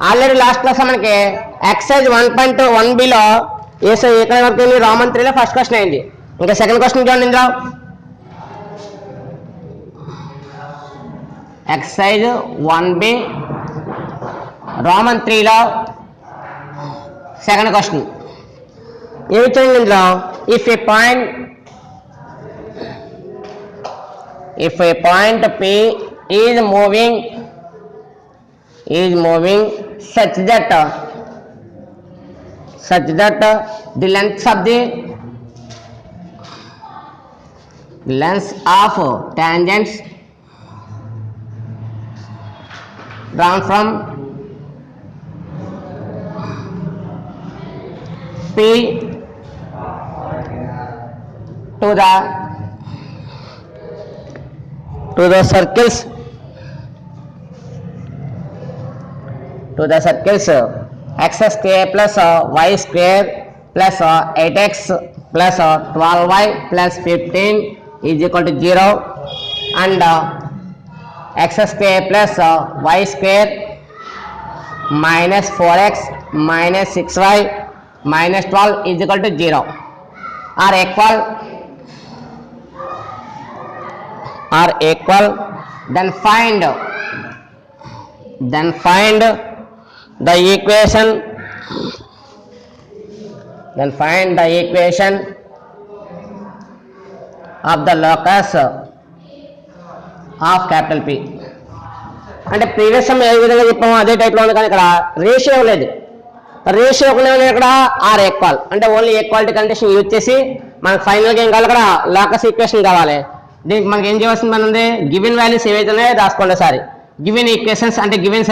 Already last class మనకి excise 1.1bలో ఏసో ఎక్కడ వరకు రోమన్ 3లో ఫస్ట్ క్వశ్చన్ అయింది. ఇంకా సెకండ్ క్వశ్చన్ చూడండి ఇందులో ఎక్సైజ్ 1b రోమన్ 3లో సెకండ్ క్వశ్చన్ ఏమి చూడండి ఇందులో if a point P is moving such that the length of tangents drawn from P to the circles x square plus y square plus 8x plus 12y plus 15 is equal to 0 and x square plus y square minus 4x minus 6y minus 12 is equal to 0 are equal, then find the equation of the locus of capital P. అంటే previous some ఏ విధంగా చెప్పామో అదే టైప్లో ఉంది, కానీ ఇక్కడ ratio లేదు. Ratio ఇక్కడ ఆర్ ఈక్వల్ అంటే ఓన్లీ ఈక్వాలిటీ కండిషన్ యూజ్ చేసి మనకు ఫైనల్గా ఏం కావాలి, ఇక్కడ లాకస్ ఈక్వేషన్ కావాలి. దీనికి మనకి ఏం చేయవలసింది మన ఉంది, గివెన్ వాల్యూస్ ఏవైతే ఉన్నాయో రాసుకోండి సారి. గివెన్ ఈక్వేషన్స్ అంటే given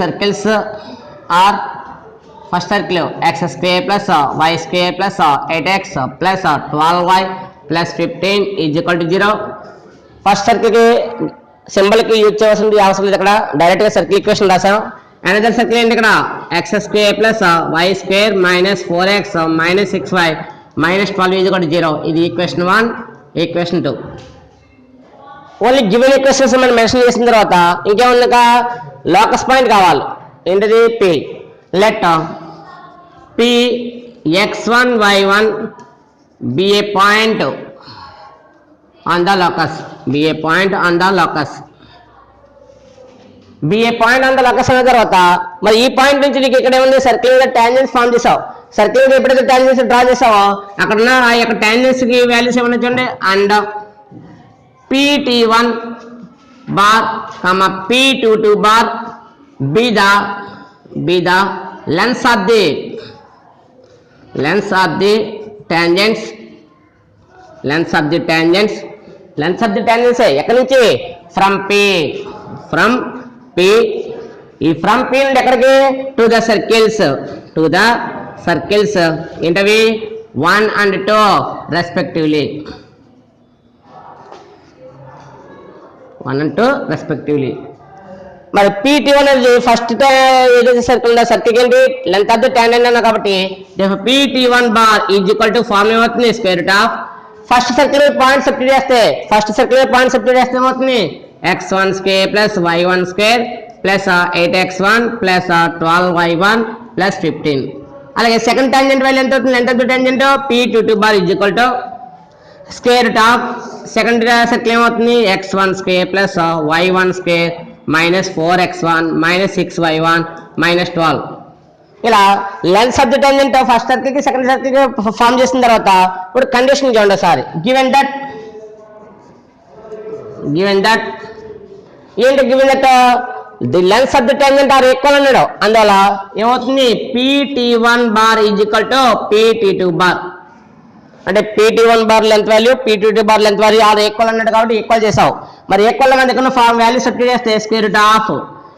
circles are first circle X square plus why square plus 8x plus 12y plus 15 is equal to 0. First సర్కిల్కి సింబల్కి యూజ్ చేయవలసింది అవసరం లేదు, ఇక్కడ డైరెక్ట్గా సర్కిల్ ఈక్వేషన్ రాసాం. అనదర్ సర్కిల్ ఏంటి ఇక్కడ X square plus why square minus 4x minus 6y minus 12 is equal to 0. ఇది equation 1. Equation 2 only given equations మనం మెన్షన్ చేసిన తర్వాత ఇంకేముంది, లోకస్ పాయింట్ కావాలి. ఏంటిది P. Let P x1 y1 be a point on the locus. అన్న తర్వాత మరి ఈ పాయింట్ నుంచి నీకు ఇక్కడ ఏముంది, సర్కిల్ మీద టాంజెన్స్ ఫామ్ చేసావు. సర్కిల్ మీద ఎప్పుడైతే టాంజెన్స్ డ్రా చేసావో అక్కడ ఉన్న ఆ యొక్క టాంజెన్స్ కి వాల్యూస్ ఏమన్నా చూడండి. And PT1 bar P22 bar be the lengths of the tangents ఎక్కడి నుంచి ఫ్రమ్ P ఈ ఫ్రమ్ P నుండి ఎక్కడికి టు ద సర్కిల్స్ ఏంటవి 1 and 2 రెస్పెక్టివ్లీ. 1 and 2 respectively. మరి PT1 అనేది ఫస్ట్ ఏదైతే సర్కిల్ ఉందో సర్కిల్ ఏంటి లెంత్ ఆఫ్ ది టాంజెంట్ అన్నా కాబట్టి PT1 bar is equal to form ఏమవుతుంది, square root of first circle point substitute చేస్తే ఏమవుతుంది, x1 square plus y1 square plus 8x1 plus 12y1 plus 15. అలాగే సెకండ్ టాంజెంట్ వాల్యూ ఎంత అవుతుంది, length of the tangent P22 bar is equal to square root of second circle ఏమవుతుంది, x1 square plus y1 square minus 4x1 minus 6y1 minus 12. ఇలా length of the tangent first circle కి second circle కి form చేసిన తర్వాత ఇప్పుడు condition చూడండి ఒకసారి. Given that the length of the tangent are equal అన్నాడు. అందువల్ల ఏమవుతుంది, PT1 bar is equal to PT2 bar. అంటే PT1 bar length value PT2 bar length value are equal అన్నాడు కాబట్టి ఈక్వల్ చేసావు. మరి ఈక్వల్ మన దగ్గర ఫార్మ్ వాల్యూ సబ్స్టిట్యూట్ చేస్తే స్క్వేర్ రూట్ ఆఫ్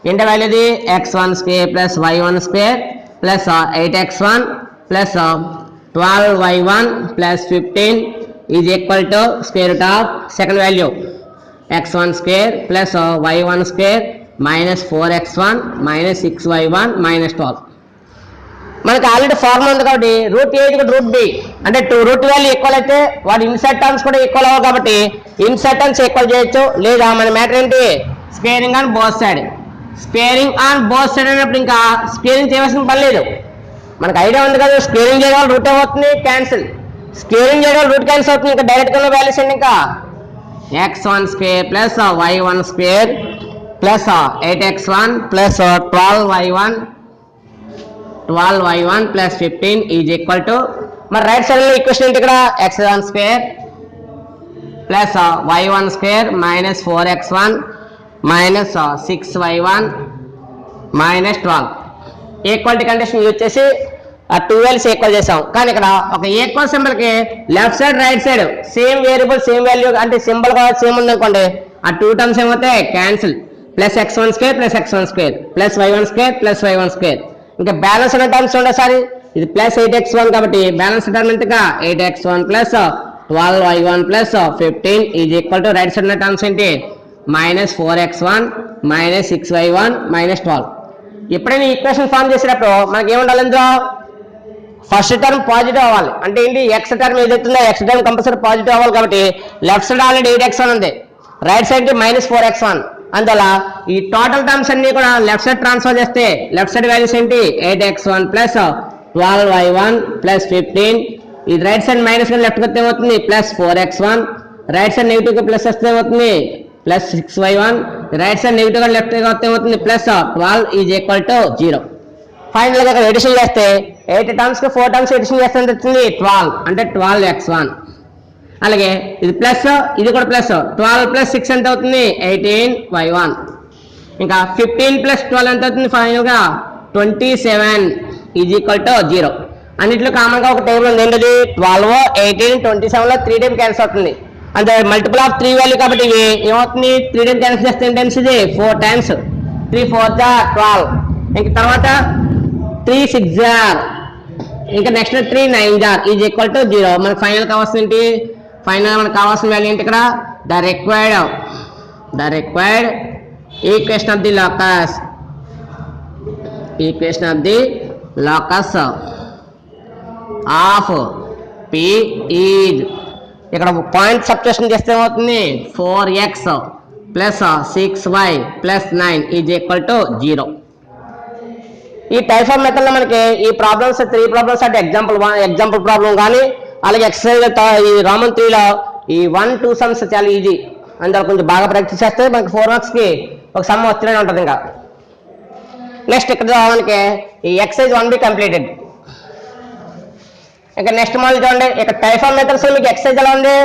ఏంటి వాల్యూ ఇది x1 square plus y1 square plus 8x1 plus 12y1 plus 15 is equal to square root of second value x1 square plus y1 square minus 4x1 minus 6y1 minus 12. మనకి already formula ఉంది కాబట్టి route ఏ route B అంటే root value equal అయితే వాటి inside terms కూడా equal అవ్వవు కాబట్టి inside terms equal చేయొచ్చు, లేదా మన మ్యాటర్ ఏంటి squaring on both side. Squaring on both side అన్నప్పుడు ఇంకా స్క్వేరింగ్ చేయవలసిన పని లేదు. మనకు ఐడియా ఉంది కదా, స్క్వేరింగ్ చేయడం వల్ల రూట్ ఏమవుతుంది, క్యాన్సిల్. స్క్వేరింగ్ చేయడం వల్ల రూట్ క్యాన్సిల్ అవుతుంది. ఇంకా డైరెక్ట్గా వాల్యూస్ అండి, ఇంకా x1 square plus y1 square plus 8x1 plus 12y1 plus 15 is equal to, మరి రైట్ సైడ్ లో ఈక్వేషన్ ఏంటి ఇక్కడ, x1 square plus y1 square minus 4x1 minus 6y1 minus 12. Equality condition use చేసి ఆ 12 ఈక్వల్ చేసాం. కానీ ఇక్కడ ఒక ఈక్వల్ సింబల్ కి left side right side same variable same value అంటే సింబల్ కూడా సేమ్ ఉంది అనుకోండి, ఆ 2 టర్మ్స్ ఏమవుతాయి, cancel. Plus x1 square plus x1 square plus y1 square plus y1 square. ఇంకా బ్యాలెన్స్ ఉన్న టర్మ్స్ ఉండే సారి ఇది ప్లస్ 8x1 కాబట్టి బ్యాలెన్స్ టర్మ్ ఎంతగా 8x1 plus 12y1 plus 15 is equal to right side ఉన్న టర్మ్స్ ఏంటి, minus 4x1 minus 6y1 minus 12. ఎప్పుడైనా equation form చేసేటప్పుడు మనకి ఏముండాలి, ఇందులో ఫస్ట్ టర్మ్ పాజిటివ్ అవ్వాలి. అంటే ఏంటి, ఎక్స్ టర్మ్ ఏదైతుందో ఎక్స్ టర్మ్ కంపల్సరీ పాజిటివ్ అవ్వాలి. కాబట్టి లెఫ్ట్ సైడ్ ఆల్రెడీ 8x1 ఉంది, రైట్ సైడ్ కి మైనస్ 4x1. అందువల్ల ఈ టోటల్ టర్మ్స్ అన్ని కూడా లెఫ్ట్ సైడ్ ట్రాన్స్ఫర్ చేస్తే లెఫ్ట్ సైడ్ వాల్యూస్ ఏంటి, 8x1 ప్లస్ 12y1 ప్లస్ 15. ఇది రైట్ సైడ్ మైనస్ గా లెఫ్ట్ వస్తే ఏమవుతుంది, plus 4x1. Right side negative గా ప్లస్ వస్తే ఏమవుతుంది, plus 6y1. Right side negative గా లెఫ్ట్ గా వస్తే ఏమవుతుంది, plus 12 is equal to 0. Final గా ఎడిషన్ చేస్తే 8 టర్మ్స్ కి 4 టర్మ్స్ ఎడిషన్ చేస్తే ఎంత వచ్చింది, 12 అంటే 12x1. అలాగే ఇది ప్లస్, ఇది కూడా ప్లస్, 12 ప్లస్ 6 ఎంత అవుతుంది, 18y1. ఇంకా 15 ప్లస్ 12 ఎంత అవుతుంది, ఫైనల్ గా 27 ఈజ్ ఈక్వల్ టు 0. అన్నింటిలో కామన్ గా ఒక టేబుల్ ఉంది, ఏంటది 12, 18, 27 లో 3 టైమ్ క్యాన్సిల్ అవుతుంది. అంటే మల్టిపుల్ ఆఫ్ 3 వాల్యూ కాబట్టి ఇవి ఏమవుతుంది, 3 టైమ్ క్యాన్సిల్ చేస్తే ఎన్ని టైమ్స్ ఇది, 4 టైమ్స్. 3 4 12. ఇంక తర్వాత 3 6 ఇంకా నెక్స్ట్ 3 9 ఈజ్ ఈక్వల్ టు 0. మనకు ఫైనల్ కావాల్సిన ఏంటి, ఫైనల్ మనకు కావాల్సిన వాల్యూ ఏంటి ఇక్కడ, the required equation of the locus of P is, ఇక్కడ పాయింట్ సబ్స్టిట్యూషన్ చేస్తే ఏమవుతుంది, 4x plus 6y plus 9 is equal to 0. ఈ టైప్ ఆఫ్ మెథడ్ లో మనకి ఈ ప్రాబ్లమ్స్ 3 ప్రాబ్లమ్స్ అంటే ఎగ్జాంపుల్ ప్రాబ్లం కానీ, అలాగే ఎక్సర్సైజ్ ఈ రామన్ 3లో ఈ 1 2 సమ్స్ చాలా ఈజీ. అందులో కొంచెం బాగా ప్రాక్టీస్ చేస్తే మనకి 4 మార్క్స్ కి ఒక సమ్ వస్తూనే ఉంటుంది. ఇంకా నెక్స్ట్ ఇక్కడ మనకి ఈ ఎక్సర్సైజ్ 1B కంప్లీటెడ్. ఇంకా నెక్స్ట్ మళ్ళీ చూడండి, ఇక్కడ టైప్ ఆఫ్ మెథడ్స్ మీకు ఎక్సర్సైజ్ ఎలా ఉంది,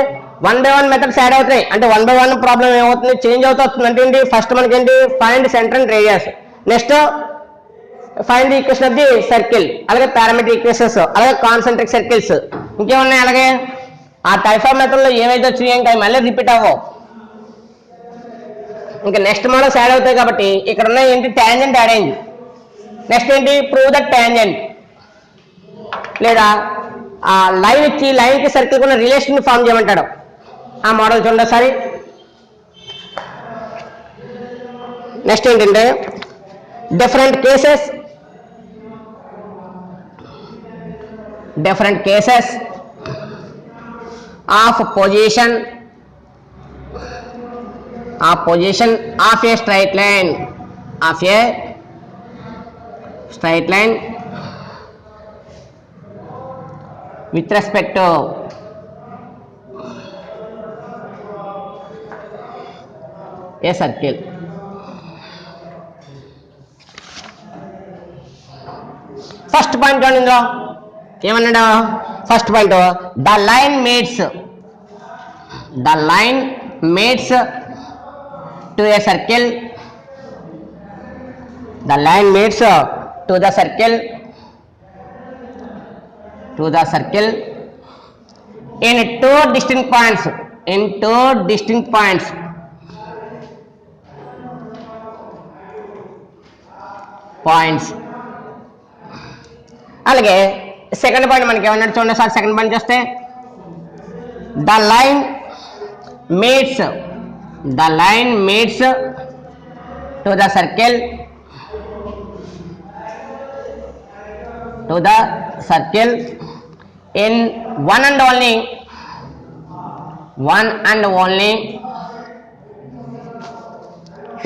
1 by 1 మెథడ్స్ యాడ్ అవుతాయి. అంటే 1 by 1 ప్రాబ్లం ఏమవుతుంది, చేంజ్ అవుతూ వస్తుంది. అంటే ఏంటి, ఫస్ట్ మనకి ఏంటి, find centre and radius, next find the equation of the circle, అలాగే పారామెట్రిక్ ఈక్వేషన్స్, అలాగే కాన్సెంట్రిక్ సర్కిల్స్, ఇంకేమున్నాయి. అలాగే ఆ టైప్ ఆఫ్ మెథడ్ లో ఏవైతే వచ్చినాయి ఇంకా మళ్ళీ రిపీట్ అవ్వవు. ఇంకా నెక్స్ట్ మోడల్స్ యాడ్ అవుతాయి కాబట్టి ఇక్కడ ఉన్నాయి ఏంటి, టాంజెంట్ యాడ్ అయింది. నెక్స్ట్ ఏంటి, ప్రూవ్ దట్ టాంజెంట్, లేదా ఆ లైన్ ఇచ్చి లైన్ కి సర్కిల్ ఉన్న రిలేషన్ ఫామ్ చేయమంటాడు. ఆ మోడల్ చూడండి ఒకసారి. నెక్స్ట్ ఏంటంటే different cases of position of a straight line with respect to a circle. First point ఇందులో ఏమన్నాడు, first point the line maids to a circle, the line maids to the circle in two distinct points. అలాగే second point మనకి ఏమన్నాడు చూడండి sir. Second point చూస్తే the line maids to the circle in one and only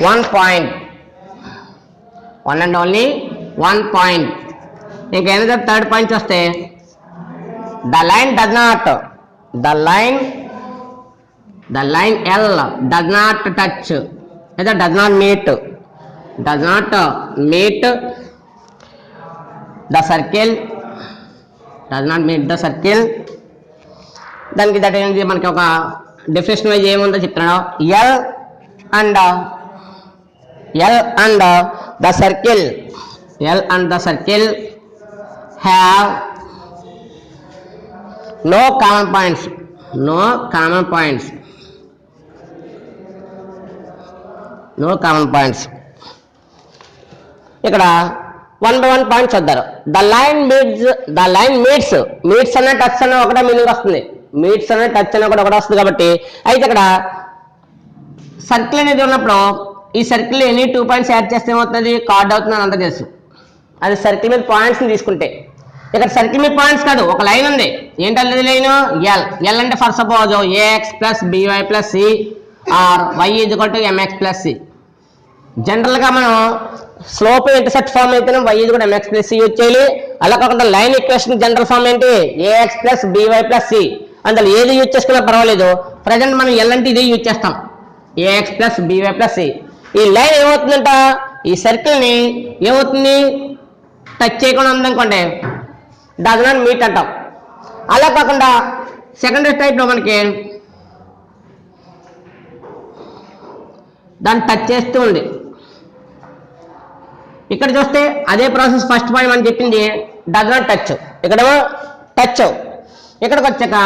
one point 1 and only 1 point. ఇంకా ఏదైనా third point వస్తే the line L does not touch లేదా does not meet the circle, దానికి that ఏంటి మనకి ఒక definition wise ఏముందో చెప్తున్నాడు. L and the circle have no common points. ఇక్కడ 1 by 1 పాయింట్స్ చూద్దారు. ద లైన్ మీట్స్ అనే టచ్ అనే ఒకటే మీనింగ్ వస్తుంది. మీట్స్ అనే టచ్ అనే ఒకటి వస్తుంది కాబట్టి అయితే ఇక్కడ సర్కిల్ అనేది ఉన్నప్పుడు ఈ సర్కిల్ ఎన్ని 2 పాయింట్స్ యాడ్ చేస్తే ఏమవుతుంది, కార్డ్ అవుతుంది అంత తెలుసు. అది సర్కిల్ మీద పాయింట్స్ తీసుకుంటే ఇక్కడ సర్కిల్ మీద పాయింట్స్ కాదు, ఒక లైన్ ఉంది. ఏంటంటే లైన్ ఎల్ అంటే for suppose AX plus BY plus C or Y equal to MX plus C. జనరల్గా మనం స్లోప్ ఇంటర్సెప్ట్ ఫార్మ్ అయితేనే వై ఈజ్ కూడా ఎంఎక్స్ ప్లస్ సి యూజ్ చేయాలి. అలా కాకుండా లైన్ ఈక్వేషన్ జనరల్ ఫార్మ్ ఏంటి, AX plus BY plus C. అందులో ఏది యూజ్ చేసుకున్నా పర్వాలేదు. ప్రజెంట్ మనం ఎల్ అంటే ఇదే యూజ్ చేస్తాం, AX plus BY plus C. ఈ లైన్ ఏమవుతుందంట, ఈ సర్కిల్ని ఏమవుతుంది, టచ్ చేయకుండా ఉందనుకోండి డస్ నాట్ మీట్ అంటాం. అలా కాకుండా సెకండరీ టైప్లో మనకి దాన్ని టచ్ చేస్తూ ఉంది. ఇక్కడ చూస్తే అదే ప్రాసెస్. ఫస్ట్ పాయింట్ మనం చెప్పింది డస్ నాట్ టచ్, ఇక్కడేమో టచ్. ఇక్కడికి వచ్చాక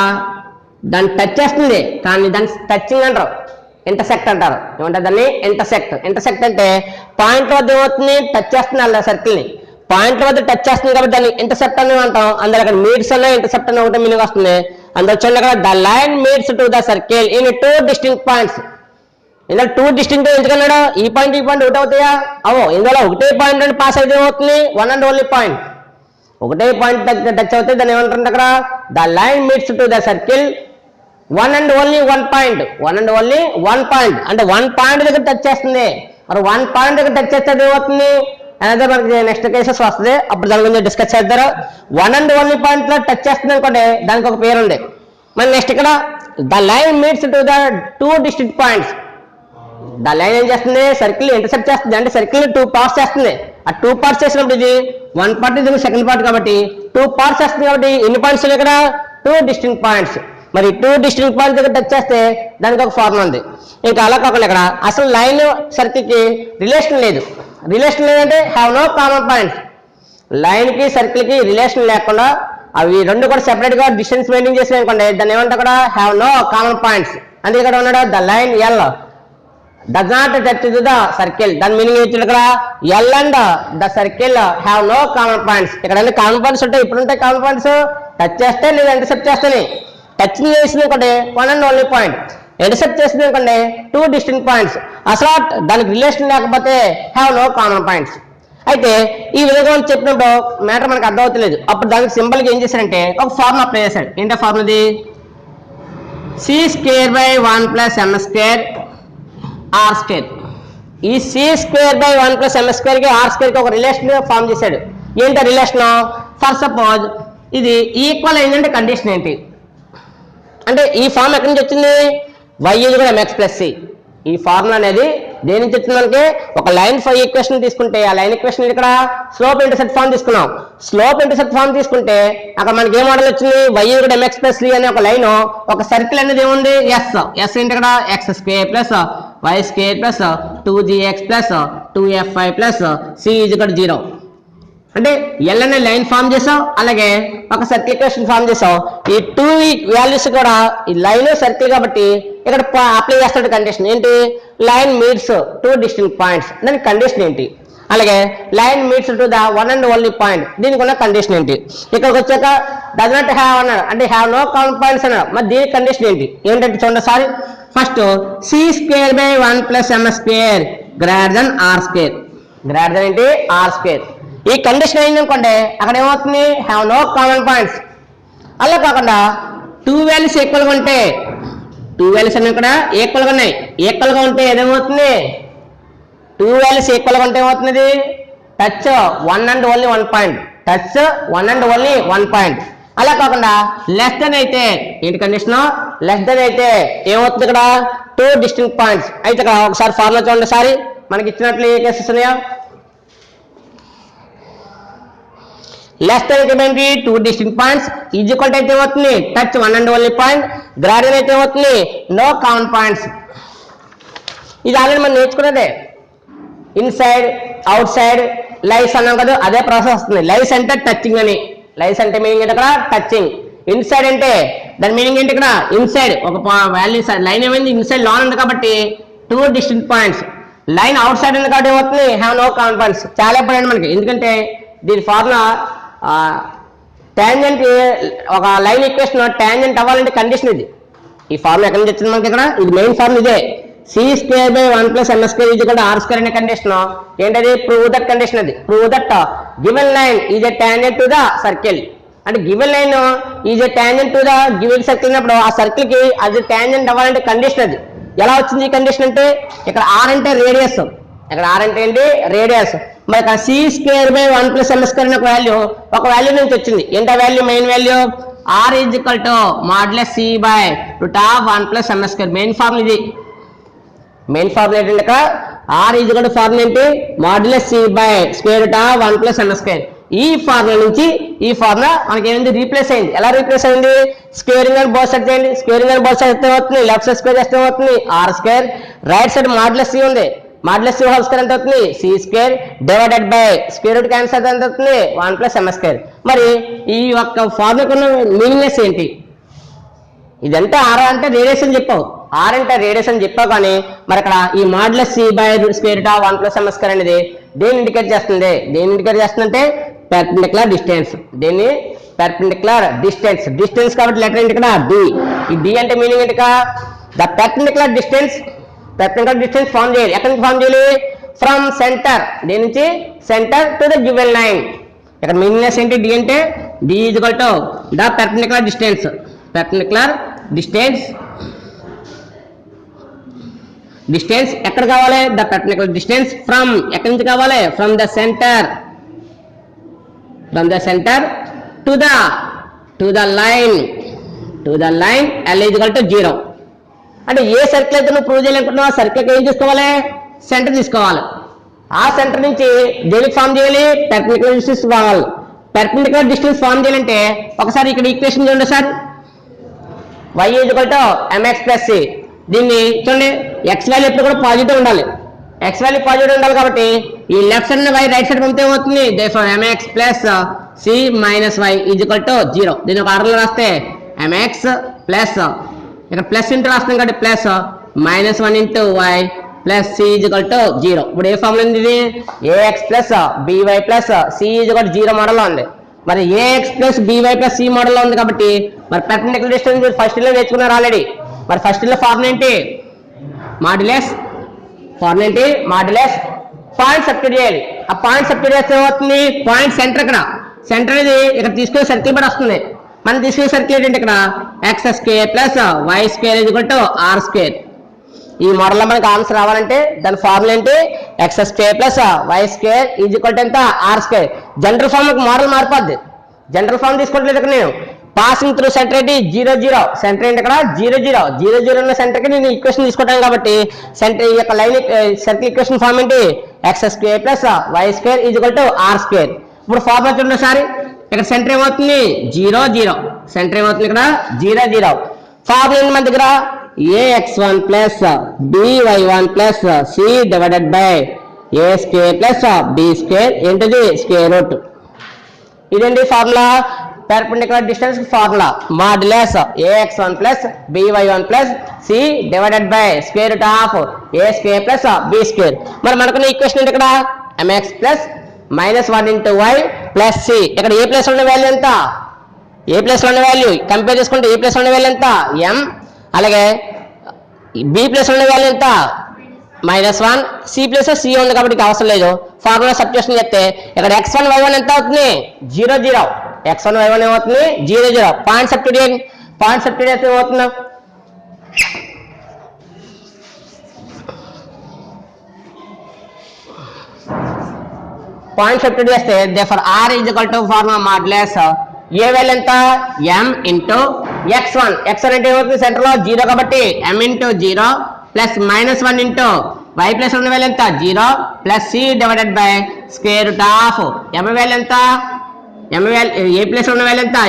దాన్ని టచ్ చేస్తుంది కానీ దాన్ని టచింగ్ అంటారు, ఇంటర్సెక్ట్ అంటారు. ఏమంటారు దాన్ని, ఇంటర్సెక్ట్ అంటే పాయింట్ వద్ద ఏమవుతుంది, టచ్ చేస్తుంది అలా సర్కిల్ని. పాయింట్ వద్ద టచ్ చేస్తుంది కాబట్టి దాన్ని ఇంటర్సెప్ట్ అని అంటాం. అందులో అక్కడ మీట్స్ అన్న ఇంటర్సెప్ట్ అని ఒకటే మీనింగ్ వస్తుంది. అందులో చూడండి అక్కడ the line meets to the circle in 2 distinct points. ఇందులో 2 distinct ఎందుకన్నాడు, ఈ పాయింట్ ఒకటి అవుతాయా, ఇందులో ఒకటే పాయింట్ అని పాస్ అయితే ఏమవుతుంది, 1 and only point. ఒకటే పాయింట్ టచ్ అవుతాయి, దాన్ని ఏమంటారు అక్కడ the line meets to the circle 1 and only 1 point. అంటే 1 పాయింట్ దగ్గర టచ్ చేస్తుంది. మరి 1 పాయింట్ దగ్గర టచ్ చేస్తే ఏమవుతుంది, అదే మనకి నెక్స్ట్ కేసెస్ వస్తుంది, అప్పుడు దాని గురించి డిస్కస్ చేద్దారు. 1 and only పాయింట్ లో టచ్ చేస్తుంది అనుకోండి దానికి ఒక పేరు ఉంది. మరి నెక్స్ట్ ఇక్కడ the line meets to the 2 distinct points. The line ఏం చేస్తుంది, సర్కిల్ ఇంటర్సెప్ట్ చేస్తుంది, అంటే సర్కిల్ 2 parts చేస్తుంది. ఆ 2 parts చేసినప్పుడు ఇది 1 part ఇది సెకండ్ పార్ట్ కాబట్టి 2 parts చేస్తుంది కాబట్టి ఎన్ని పాయింట్స్ ఇక్కడ 2 distinct points. మరి 2 distinct points దగ్గర టచ్ చేస్తే దానికి ఒక ఫార్ములా ఉంది. ఇంకా అలా కాకుండా ఇక్కడ అసలు లైన్ సర్కిల్కి రిలేషన్ లేదంటే హ్యావ్ నో కామన్ పాయింట్స్. లైన్కి సర్కిల్కి రిలేషన్ లేకుండా అవి రెండు కూడా సెపరేట్గా డిస్టెన్స్ మెయింటైన్ చేసి అనుకోండి దాన్ని ఏమంటే అక్కడ హ్యావ్ నో కామన్ పాయింట్స్. అంటే ఇక్కడ ఉన్నాడు the line L does not touch to the circle. దాని మీనింగ్ ఏంటి, ఇక్కడ L and the circle have no common points. ఇక్కడ అన్ని కామన్ పాయింట్స్ ఉంటాయి. ఇప్పుడు ఉంటాయి కామన్ పాయింట్స్, టచ్ చేస్తే లేదా ఇంటర్సెప్ట్ చేస్తే. టచ్ చేసింది అనుకోండి 1 and only point, ఇంటర్సెప్ట్ చేసింది అనుకోండి 2 distinct points. అసలు దానికి రిలేషన్ లేకపోతే హ్యావ్ నో కామన్ పాయింట్స్. అయితే ఈ విధంగా చెప్పినప్పుడు మ్యాటర్ మనకు అర్థం అవుతలేదు. అప్పుడు దానికి సింబల్కి ఏం చేశారంటే ఒక ఫార్ములా అప్లై చేశాడు. ఏంటో ఫార్ములాది, c²/1 + m² r². ఈ c²/1 + m² కి r² కి ఒక రిలేషన్ ఫార్మ్ చేశాడు. ఏంటో రిలేషన్, ఫర్ సపోజ్ ఇది ఈక్వల్ అయిందంటే కండిషన్ ఏంటి అంటే ఈ ఫార్మ్ ఎక్కడి నుంచి వచ్చింది, y = mx + c. ఈ ఫార్ములా అనేది దేని నుంచి వచ్చిందంటే ఒక లైన్ ఈక్వేషన్ తీసుకుంటే ఆ లైన్ ఈక్వేషన్ ఇక్కడ స్లోప్ ఇంటర్సెప్ట్ ఫార్మ్ తీసుకున్నాం. స్లోప్ ఇంటర్సెప్ట్ ఫార్మ్ తీసుకుంటే అక్కడ మనకి ఏ మోడల్ వచ్చింది, y = mx + c అనే ఒక లైన్, ఒక సర్కిల్ అనేది ఏముంది s ఏంటి ఇక్కడ x² + y² + 2gx + 2fy + c = 0. అంటే ఎల్ అనే లైన్ ఫామ్ చేసావు, అలాగే ఒక సర్కిల్ ఈక్వేషన్ ఫామ్ చేసావు. ఈ 2 వాల్యూస్ కూడా ఈ లైన్ సర్కిల్ కాబట్టి ఇక్కడ అప్లై చేస్తాడు కండిషన్ ఏంటి, లైన్ మీట్స్ 2 distinct points. దానికి కండిషన్ ఏంటి, అలాగే line meets to the 1 and only point, దీనికి ఉన్న కండిషన్ ఏంటి. ఇక్కడికి వచ్చాక డస్ నాట్ హ్యావ్ అన్నాడు, అంటే హ్యావ్ నో కామన్ పాయింట్స్ అన్నాడు. మరి దీనికి కండిషన్ ఏంటంటే చూడండి sorry, first c²/1 + m² greater than r². Greater than ఏంటి, r². ఈ కండిషన్ అయిందనుకోండి అక్కడ ఏమవుతుంది, హ్యావ్ నో కామన్ పాయింట్స్. అలా కాకుండా 2 వాల్యూస్ ఈక్వల్గా ఉంటే, 2 వాల్యూస్ అన్నీ ఇక్కడ ఈక్వల్గా ఉన్నాయి. ఈక్వల్గా ఉంటే ఏదేమవుతుంది, 2 వాల్యూస్ ఈక్వల్గా ఉంటే ఏమవుతుంది, touch 1 and only 1 point, touch 1 and only 1 point. అలా కాకుండా లెస్ దెన్ అయితే ఏంటి కండిషన్, లెస్ దెన్ అయితే ఏమవుతుంది ఇక్కడ 2 distinct పాయింట్స్. అయితే ఇక్కడ ఒకసారి ఫార్ములా చూడండి, ఒకసారి మనకి ఇచ్చినట్లు ఏ కేసెస్ ఉన్నాయో. లెస్ దెన్ ఏంటి 2 distinct పాయింట్స్, ఈజ్ ఈక్వల్ అయితే ఏమవుతుంది touch 1 and only point, greater అయితే ఏమవుతుంది నో కామన్ పాయింట్స్. ఇది ఆల్రెడీ మనం నేర్చుకున్నదే. ఇన్సైడ్ అవుట్ సైడ్ లైస్ అన్నాం కదా, అదే ప్రాసెస్ వస్తుంది. లైస్ అంటే టచింగ్ అని, లైస్ అంటే మీనింగ్ ఏంటి అక్కడ టచింగ్. ఇన్సైడ్ అంటే దాని మీనింగ్ ఏంటి ఇక్కడ ఇన్సైడ్ ఒక వాల్యూ లైన్ ఏమైంది ఇన్సైడ్ లాన్ ఉంది కాబట్టి 2 distinct points. Line out side ఉంది కాబట్టి ఏమవుతుంది హ్యావ్ నో కామన్ పాయింట్స్. చాలా ఇంపార్టెంట్ మనకి, ఎందుకంటే దీని ఫార్ములా టాంజెంట్ ఒక లైన్ ఈక్వేషన్ టాంజెంట్ అవ్వాలంటే కండిషన్ ఇది. ఈ ఫార్ములా ఎక్కడి నుంచి వచ్చింది మనకి ఇక్కడ, ఇది మెయిన్ ఫార్ములా ఇదే. c² 1 + ms² r² అనే కండిషన్ ఏంటది, ప్రూవ్ దట్ కండిషన్. అది prove that given line is a tangent to the circle. అంటే given line is a tangent to the given circle అన్నప్పుడు ఆ సర్కిల్ కి అది టాంజెంట్ అవ్వాలంటే కండిషన్. అది ఎలా వచ్చింది ఈ కండిషన్ అంటే, ఇక్కడ r అంటే రేడియస్, ఇక్కడ r అంటే ఏంటి రేడియస్. మరి ఇక్కడ c² 1 + ms² అనే ఒక వాల్యూ నుంచి వచ్చింది. ఏంటి ఆ value, main value r is equal to modulus c/√1 + ms². Main formula ఇది. మెయిన్ ఫార్ములా ఏంటంటే ఇక్కడ r is equal to formula ఏంటి మాడ్యులస్ c/√1 + ms². ఈ ఫార్ములా నుంచి ఈ ఫార్ములా మనకి ఏమైంది రీప్లేస్ అయింది. ఎలా రీప్లేస్ అయింది, స్క్వేరింగ్ అని బోత్ సైడ్ చేయండి. స్క్వేరింగ్ అని బోత్ సైడ్ అయితే అవుతుంది లెఫ్ట్ సైడ్ స్క్వేర్ చేస్తే అవుతుంది r². Right side modulus c ఉంది, మాడ్యులస్ c హోల్ స్క్వేర్ ఎంత అవుతుంది c² divided by square root cancel ఎంత అవుతుంది 1 + ms². మరి ఈ యొక్క ఫార్ములాకు ఉన్న మీనింగ్నెస్ ఏంటి, ఇదంటే r అంటే రేడియస్ అని చెప్పావు, r అంటే రేడియస్ అని చెప్పావు, కానీ మరి అక్కడ ఈ మాడ్యులస్ c/√1 + ms² అనేది దేని ఇండికేట్ చేస్తుంది, దేని ఇండికేట్ చేస్తుందంటే పెర్పెండిక్యులర్ డిస్టెన్స్. దేన్ని పెర్పెండిక్యులర్ డిస్టెన్స్. డిస్టెన్స్ కాబట్టి లెటర్ ఏంటి ఇక్కడ d. ఈ d అంటే మీనింగ్ ఏంటి, the perpendicular distance. Perpendicular distance form చేయాలి. ఎక్కడి నుంచి ఫార్మ్ చేయాలి, ఫ్రమ్ సెంటర్, దేని నుంచి centre to the given line. ఇక్కడ మీనింగ్నెస్ ఏంటి, d అంటే d is equal to the perpendicular distance. Perpendicular distance, distance ఎక్కడ కావాలి, ద పెర్పెండిక్యులర్ డిస్టెన్స్ ఫ్రమ్, ఎక్కడి నుంచి కావాలి from the centre, from the centre to the line, l is equal to 0. అంటే ఏ circle అయితే నువ్వు ప్రూవ్ చేయాలనుకుంటున్నావు ఆ సర్కిల్కి ఏం తీసుకోవాలి, సెంటర్ తీసుకోవాలి. ఆ సెంటర్ నుంచి దేనికి ఫార్మ్ చేయాలి, పెర్పెండిక్యులర్ డిస్టెన్స్ కావాలి. పెర్పెండిక్యులర్ డిస్టెన్స్ ఫార్మ్ చేయాలంటే ఒకసారి ఇక్కడ ఈక్వేషన్ చూడండి sir, y is equal to mx + c. దీన్ని చూడండి, x వాల్యూ ఎప్పుడు కూడా పాజిటివ్ ఉండాలి, x వాల్యూ పాజిటివ్ ఉండాలి కాబట్టి ఈ left side y right side పంపితే ఏమవుతుంది, therefore mx + c - y is equal to 0. దీన్ని ఒక ఆర్డర్లో రాస్తే mx ప్లస్ ఇక్కడ ప్లస్ ఇంటూ రాస్తున్నాం కాబట్టి plus -1 × y + c is equal to 0. ఇప్పుడు ఏ ఫార్ములా ఉంది, ఇది ax + by + c is equal to 0 మోడల్లో ఉంది. మరి ax + by + c మోడల్లో ఉంది కాబట్టి మరి పెర్పెండిక్యులర్ డిస్టెన్స్ మీరు ఫస్ట్ లో నేర్చుకున్నారు ఆల్రెడీ. మరి ఫస్ట్ లో ఫార్ములా ఏంటి, మాడ్యులస్, ఫార్ములా ఏంటి మాడ్యులస్ పాయింట్ సబ్స్టిట్యూట్ చేయాలి. ఆ పాయింట్ సబ్స్టిట్యూట్ చేస్తే ఏమవుతుంది, పాయింట్ సెంటర్, ఇక్కడ సెంటర్ అనేది ఇక్కడ తీసుకునే సర్కిల్ బట్టి వస్తుంది. మనం తీసుకునే సర్కిల్ ఏంటంటే ఇక్కడ x² + y² is equal to r². ఈ మోడల్లో మనకి ఆన్సర్ రావాలంటే దాని ఫార్ములా ఏంటి, x² + y² is equal to ఎంత r². జనరల్ ఫార్మ్ మోడల్ మారిపోద్ది. జనరల్ ఫార్మ్ తీసుకోవట్లేదు ఇక్కడ నేను. పాసింగ్ త్రూ సెంటర్ ఏంటి 0 0, సెంటర్ ఏంటి ఇక్కడ 0 0, 0 0 ఉన్న సెంటర్కి నేను ఈక్వేషన్ తీసుకుంటాను కాబట్టి సెంటర్ ఈ యొక్క లైన్ సర్కిల్ ఈక్వేషన్ ఫార్మ్ ఏంటి x² + y² is equal to r². ఇప్పుడు ఫార్ములా చూడండి ఒకసారి, ఇక్కడ సెంటర్ ఏమవుతుంది 0 0, సెంటర్ ఏమవుతుంది ఇక్కడ 0 0. ఫార్ములా ఏంటి మన దగ్గర ax1 + by1 + c divided by a² + b² ఏంటిది స్క్వేర్ రూట్. ఇదేంటి formula, perpendicular distance formula modulus ax1 + by1 + c divided by square root of a² + b². మరి మనకున్న ఈక్వేషన్ ఏంటి ఇక్కడ mx + -1 × y + c. ఇక్కడ ఏ ప్లేస్ ఉన్న వాల్యూ ఎంత, ఏ ప్లేస్ లో ఉన్న వాల్యూ కంపేర్ చేసుకుంటే ఏ ప్లేస్ లో ఉన్న వాల్యూ ఎంత m, అలాగే బి ప్లేస్ లో ఉన్న వాల్యూ ఎంత -1, సి ప్లేస్ సి ఉంది కాబట్టి అవసరం లేదు. ఫార్ములా సబ్స్టిట్యూషన్ చేస్తే ఇక్కడ x1 y1 ఎంత అవుతుంది 0 0, x1 y1 ఏమవుతుంది 0 0. పాయింట్ సబ్స్టిట్యూట్ చేస్తే ఏమవుతుంది, పాయింట్ సబ్స్టిట్యూట్ చేస్తే therefore R is equal to formula modulus ఏ వాల్యూ ఎంత m ఇంటూ x1 అంటే ఏమవుతుంది సెంటర్ లో 0 కాబట్టి m into 0 plus -1 into y plus ఉన్న వాల్యూ ఎంత 0 plus c divided by square root of m value ఎంత m వాల్యూ a ప్లస్ ఉన్న వాల్యూ ఎంత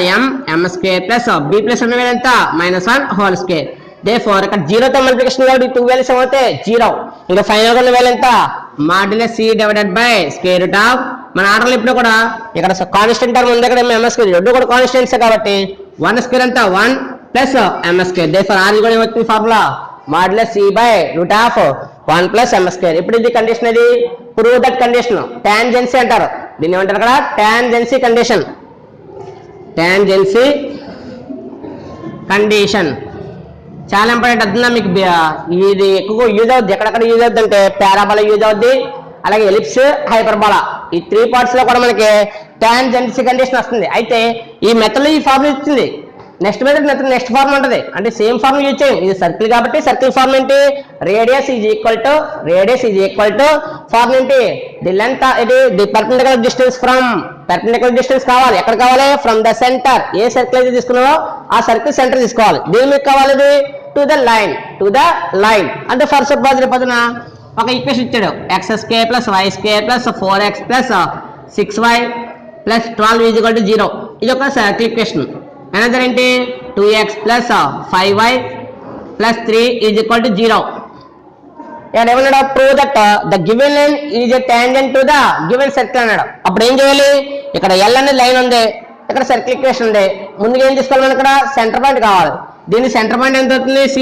m square plus b plus ఉన్న వాల్యూ ఎంత -1 హోల్ స్క్వేర్ దేర్ఫోర్ ఇక్కడ 0 తో మల్టిప్లికేషన్ కాబట్టి 2 వాల్యూస్ ఏమవుతాయి 0 ఇంకా ఫైనల్ గా ఉన్న వాల్యూ ఎంత modulus c divided by square root of మన ఆర్డర్లో ఇప్పుడు కూడా ఇక్కడ కాన్స్టెంట్ టర్మ్ ఉంది ఇక్కడ ms స్క్వేర్ రెండు కూడా కాన్స్టెంట్స్ కాబట్టి 1 స్క్వేర్ అంతా 1 plus ms square therefore r కూడా ఏమవుతుంది formula modulus c by root of 1 plus ms square ఇప్పుడు ఇది కండిషన్ ఇది ప్రూవ్ దట్ కండిషన్ టాంజెన్సీ అంటారు దీన్ని ఏమంటారు అక్కడ టాంజెన్సీ కండిషన్ చాలా ఇంపార్టెంట్ అర్థంగా మీకు ఇది ఎక్కువ యూజ్ అవుద్ది ఎక్కడెక్కడ యూజ్ అవుద్ది అంటే పారాబోలా యూజ్ అవుద్ది అలాగే ఎలిప్స్ హైపర్బోలా ఈ 3 పార్ట్స్ లో కూడా మనకి టాంజెన్సీ కండిషన్ వస్తుంది అయితే ఈ మెథడ్ లో ఈ ఫార్ములా ఇచ్చింది నెక్స్ట్ మెథడ్ నెక్స్ట్ ఫార్మ్ ఉంటుంది అంటే సేమ్ ఫార్మ్ యూజ్ చేయం ఇది సర్కిల్ కాబట్టి సర్కిల్ ఫార్మ్ ఏంటి radius is equal to form ఏంటి ది లెంత్ ఇది the perpendicular distance from perpendicular distance కావాలి ఎక్కడ కావాలి ఫ్రమ్ ద సెంటర్ ఏ సర్కిల్ అయితే తీసుకున్నావో ఆ సర్కిల్ సెంటర్ తీసుకోవాలి దీని మీకు కావాలి ఇది టు ద లైన్ అంటే ఫర్ సపోజ్ రేపొద్దున ఒక ఈక్వేషన్ ఇచ్చాడు x² + y² + 4x + 6y + 12 is equal to 0 ఇది ఒక సర్కిల్ ఈక్వేషన్ అనదర్ ఏంటి 2x + 5y + 3 is equal to 0 ఇక్కడ ఏమన్నాడు prove that the given line is a tangent to the given circle అన్నాడు అప్పుడు ఏం చేయాలి ఇక్కడ L అనేది లైన్ ఉంది ఇక్కడ సర్కిల్ ఈక్వేషన్ ఉంది ముందుగా ఏం తీసుకోవాలి మనకి ఇక్కడ సెంటర్ పాయింట్ కావాలి దీని సెంటర్ పాయింట్ ఎంత అవుతుంది C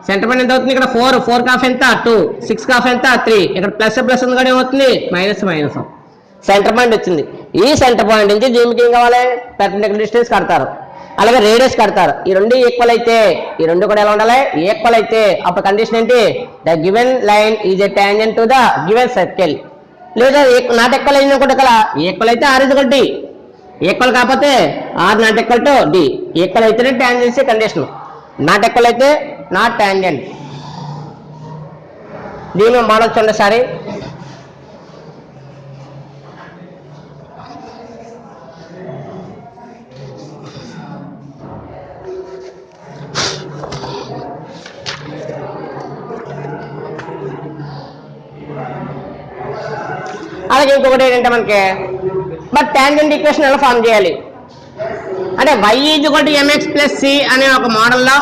సెంటర్ పాయింట్ ఎంత అవుతుంది ఇక్కడ 4 కాఫ్ ఎంత 2 6 కాఫ్ ఎంత 3 ఇక్కడ ప్లస్ ఉంది కూడా ఏమవుతుంది మైనస్ సెంటర్ పాయింట్ వచ్చింది ఈ సెంటర్ పాయింట్ నుంచి దీనికి ఏం కావాలి పర్పెండిక్యులర్ డిస్టెన్స్ కడతారు అలాగే రేడియస్ కడతారు ఈ రెండు ఈక్వల్ అయితే ఈ రెండు కూడా ఎలా ఉండాలి ఈక్వల్ అయితే అప్పుడు కండిషన్ ఏంటి the given line is a tangent to the given circle లేదా నాట్ ఈక్వల్ అయినా కూడా ఇక్కడ ఈక్వల్ అయితే r is equal d equal కాకపోతే r not equal to d equal అయితేనే టాంజెన్సీ కండిషన్ నాట్ ఈక్వల్ అయితే నాట్ టాంజెంట్ దీని మోడల్ చూడండి సారి అలాగే ఇంకొకటి ఏంటంటే మనకి బట్ టాంజెంట్ ఈక్వేషన్ ఎలా ఫార్మ్ చేయాలి అంటే y = mx + c అనే ఒక మోడల్లో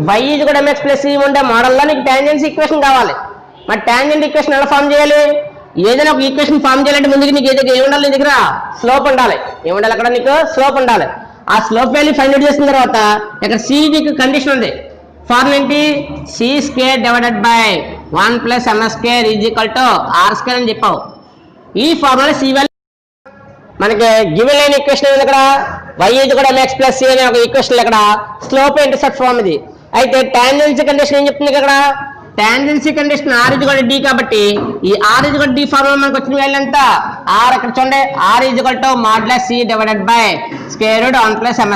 y = mx + c ఉండే మోడల్లో నీకు టాంజెన్సీ ఈక్వేషన్ కావాలి మరి టాంజెంట్ ఈక్వేషన్ ఎలా ఫార్మ్ చేయాలి ఏదైనా ఒక ఈక్వేషన్ ఫార్మ్ చేయాలంటే ముందుకు నీకు ఏం ఉండాలి నీ దగ్గర స్లోప్ ఉండాలి ఏముండాలి అక్కడ నీకు స్లోప్ ఉండాలి ఆ స్లోప్ వాల్యూ ఫైండ్ అవుట్ చేసిన తర్వాత ఇక్కడ c నీకు కండిషన్ ఉంది ఫార్ములా ఏంటి c² divided by 1 + m² is equal to r² అని చెప్పావు ఈ ఫార్ములా c వాల్యూ మనకి గివెన్ లైన్ ఈక్వేషన్ ఉంది ఇక్కడ y = mx + c అనే ఒక ఈక్వేషన్ ఇక్కడ స్లోప్ ఇంటర్సెప్ట్ ఫార్మ్ ఇది అయితే టాంజెన్సీ కండిషన్ ఏం చెప్తుంది ఇక్కడ టాంజెన్సీ కండిషన్ r = d కాబట్టి ఈ r = d ఫార్ములా మనకు వచ్చిన వాల్యూ ఎంత r ఇక్కడ చూడండి r = c divided by square route 1 + m².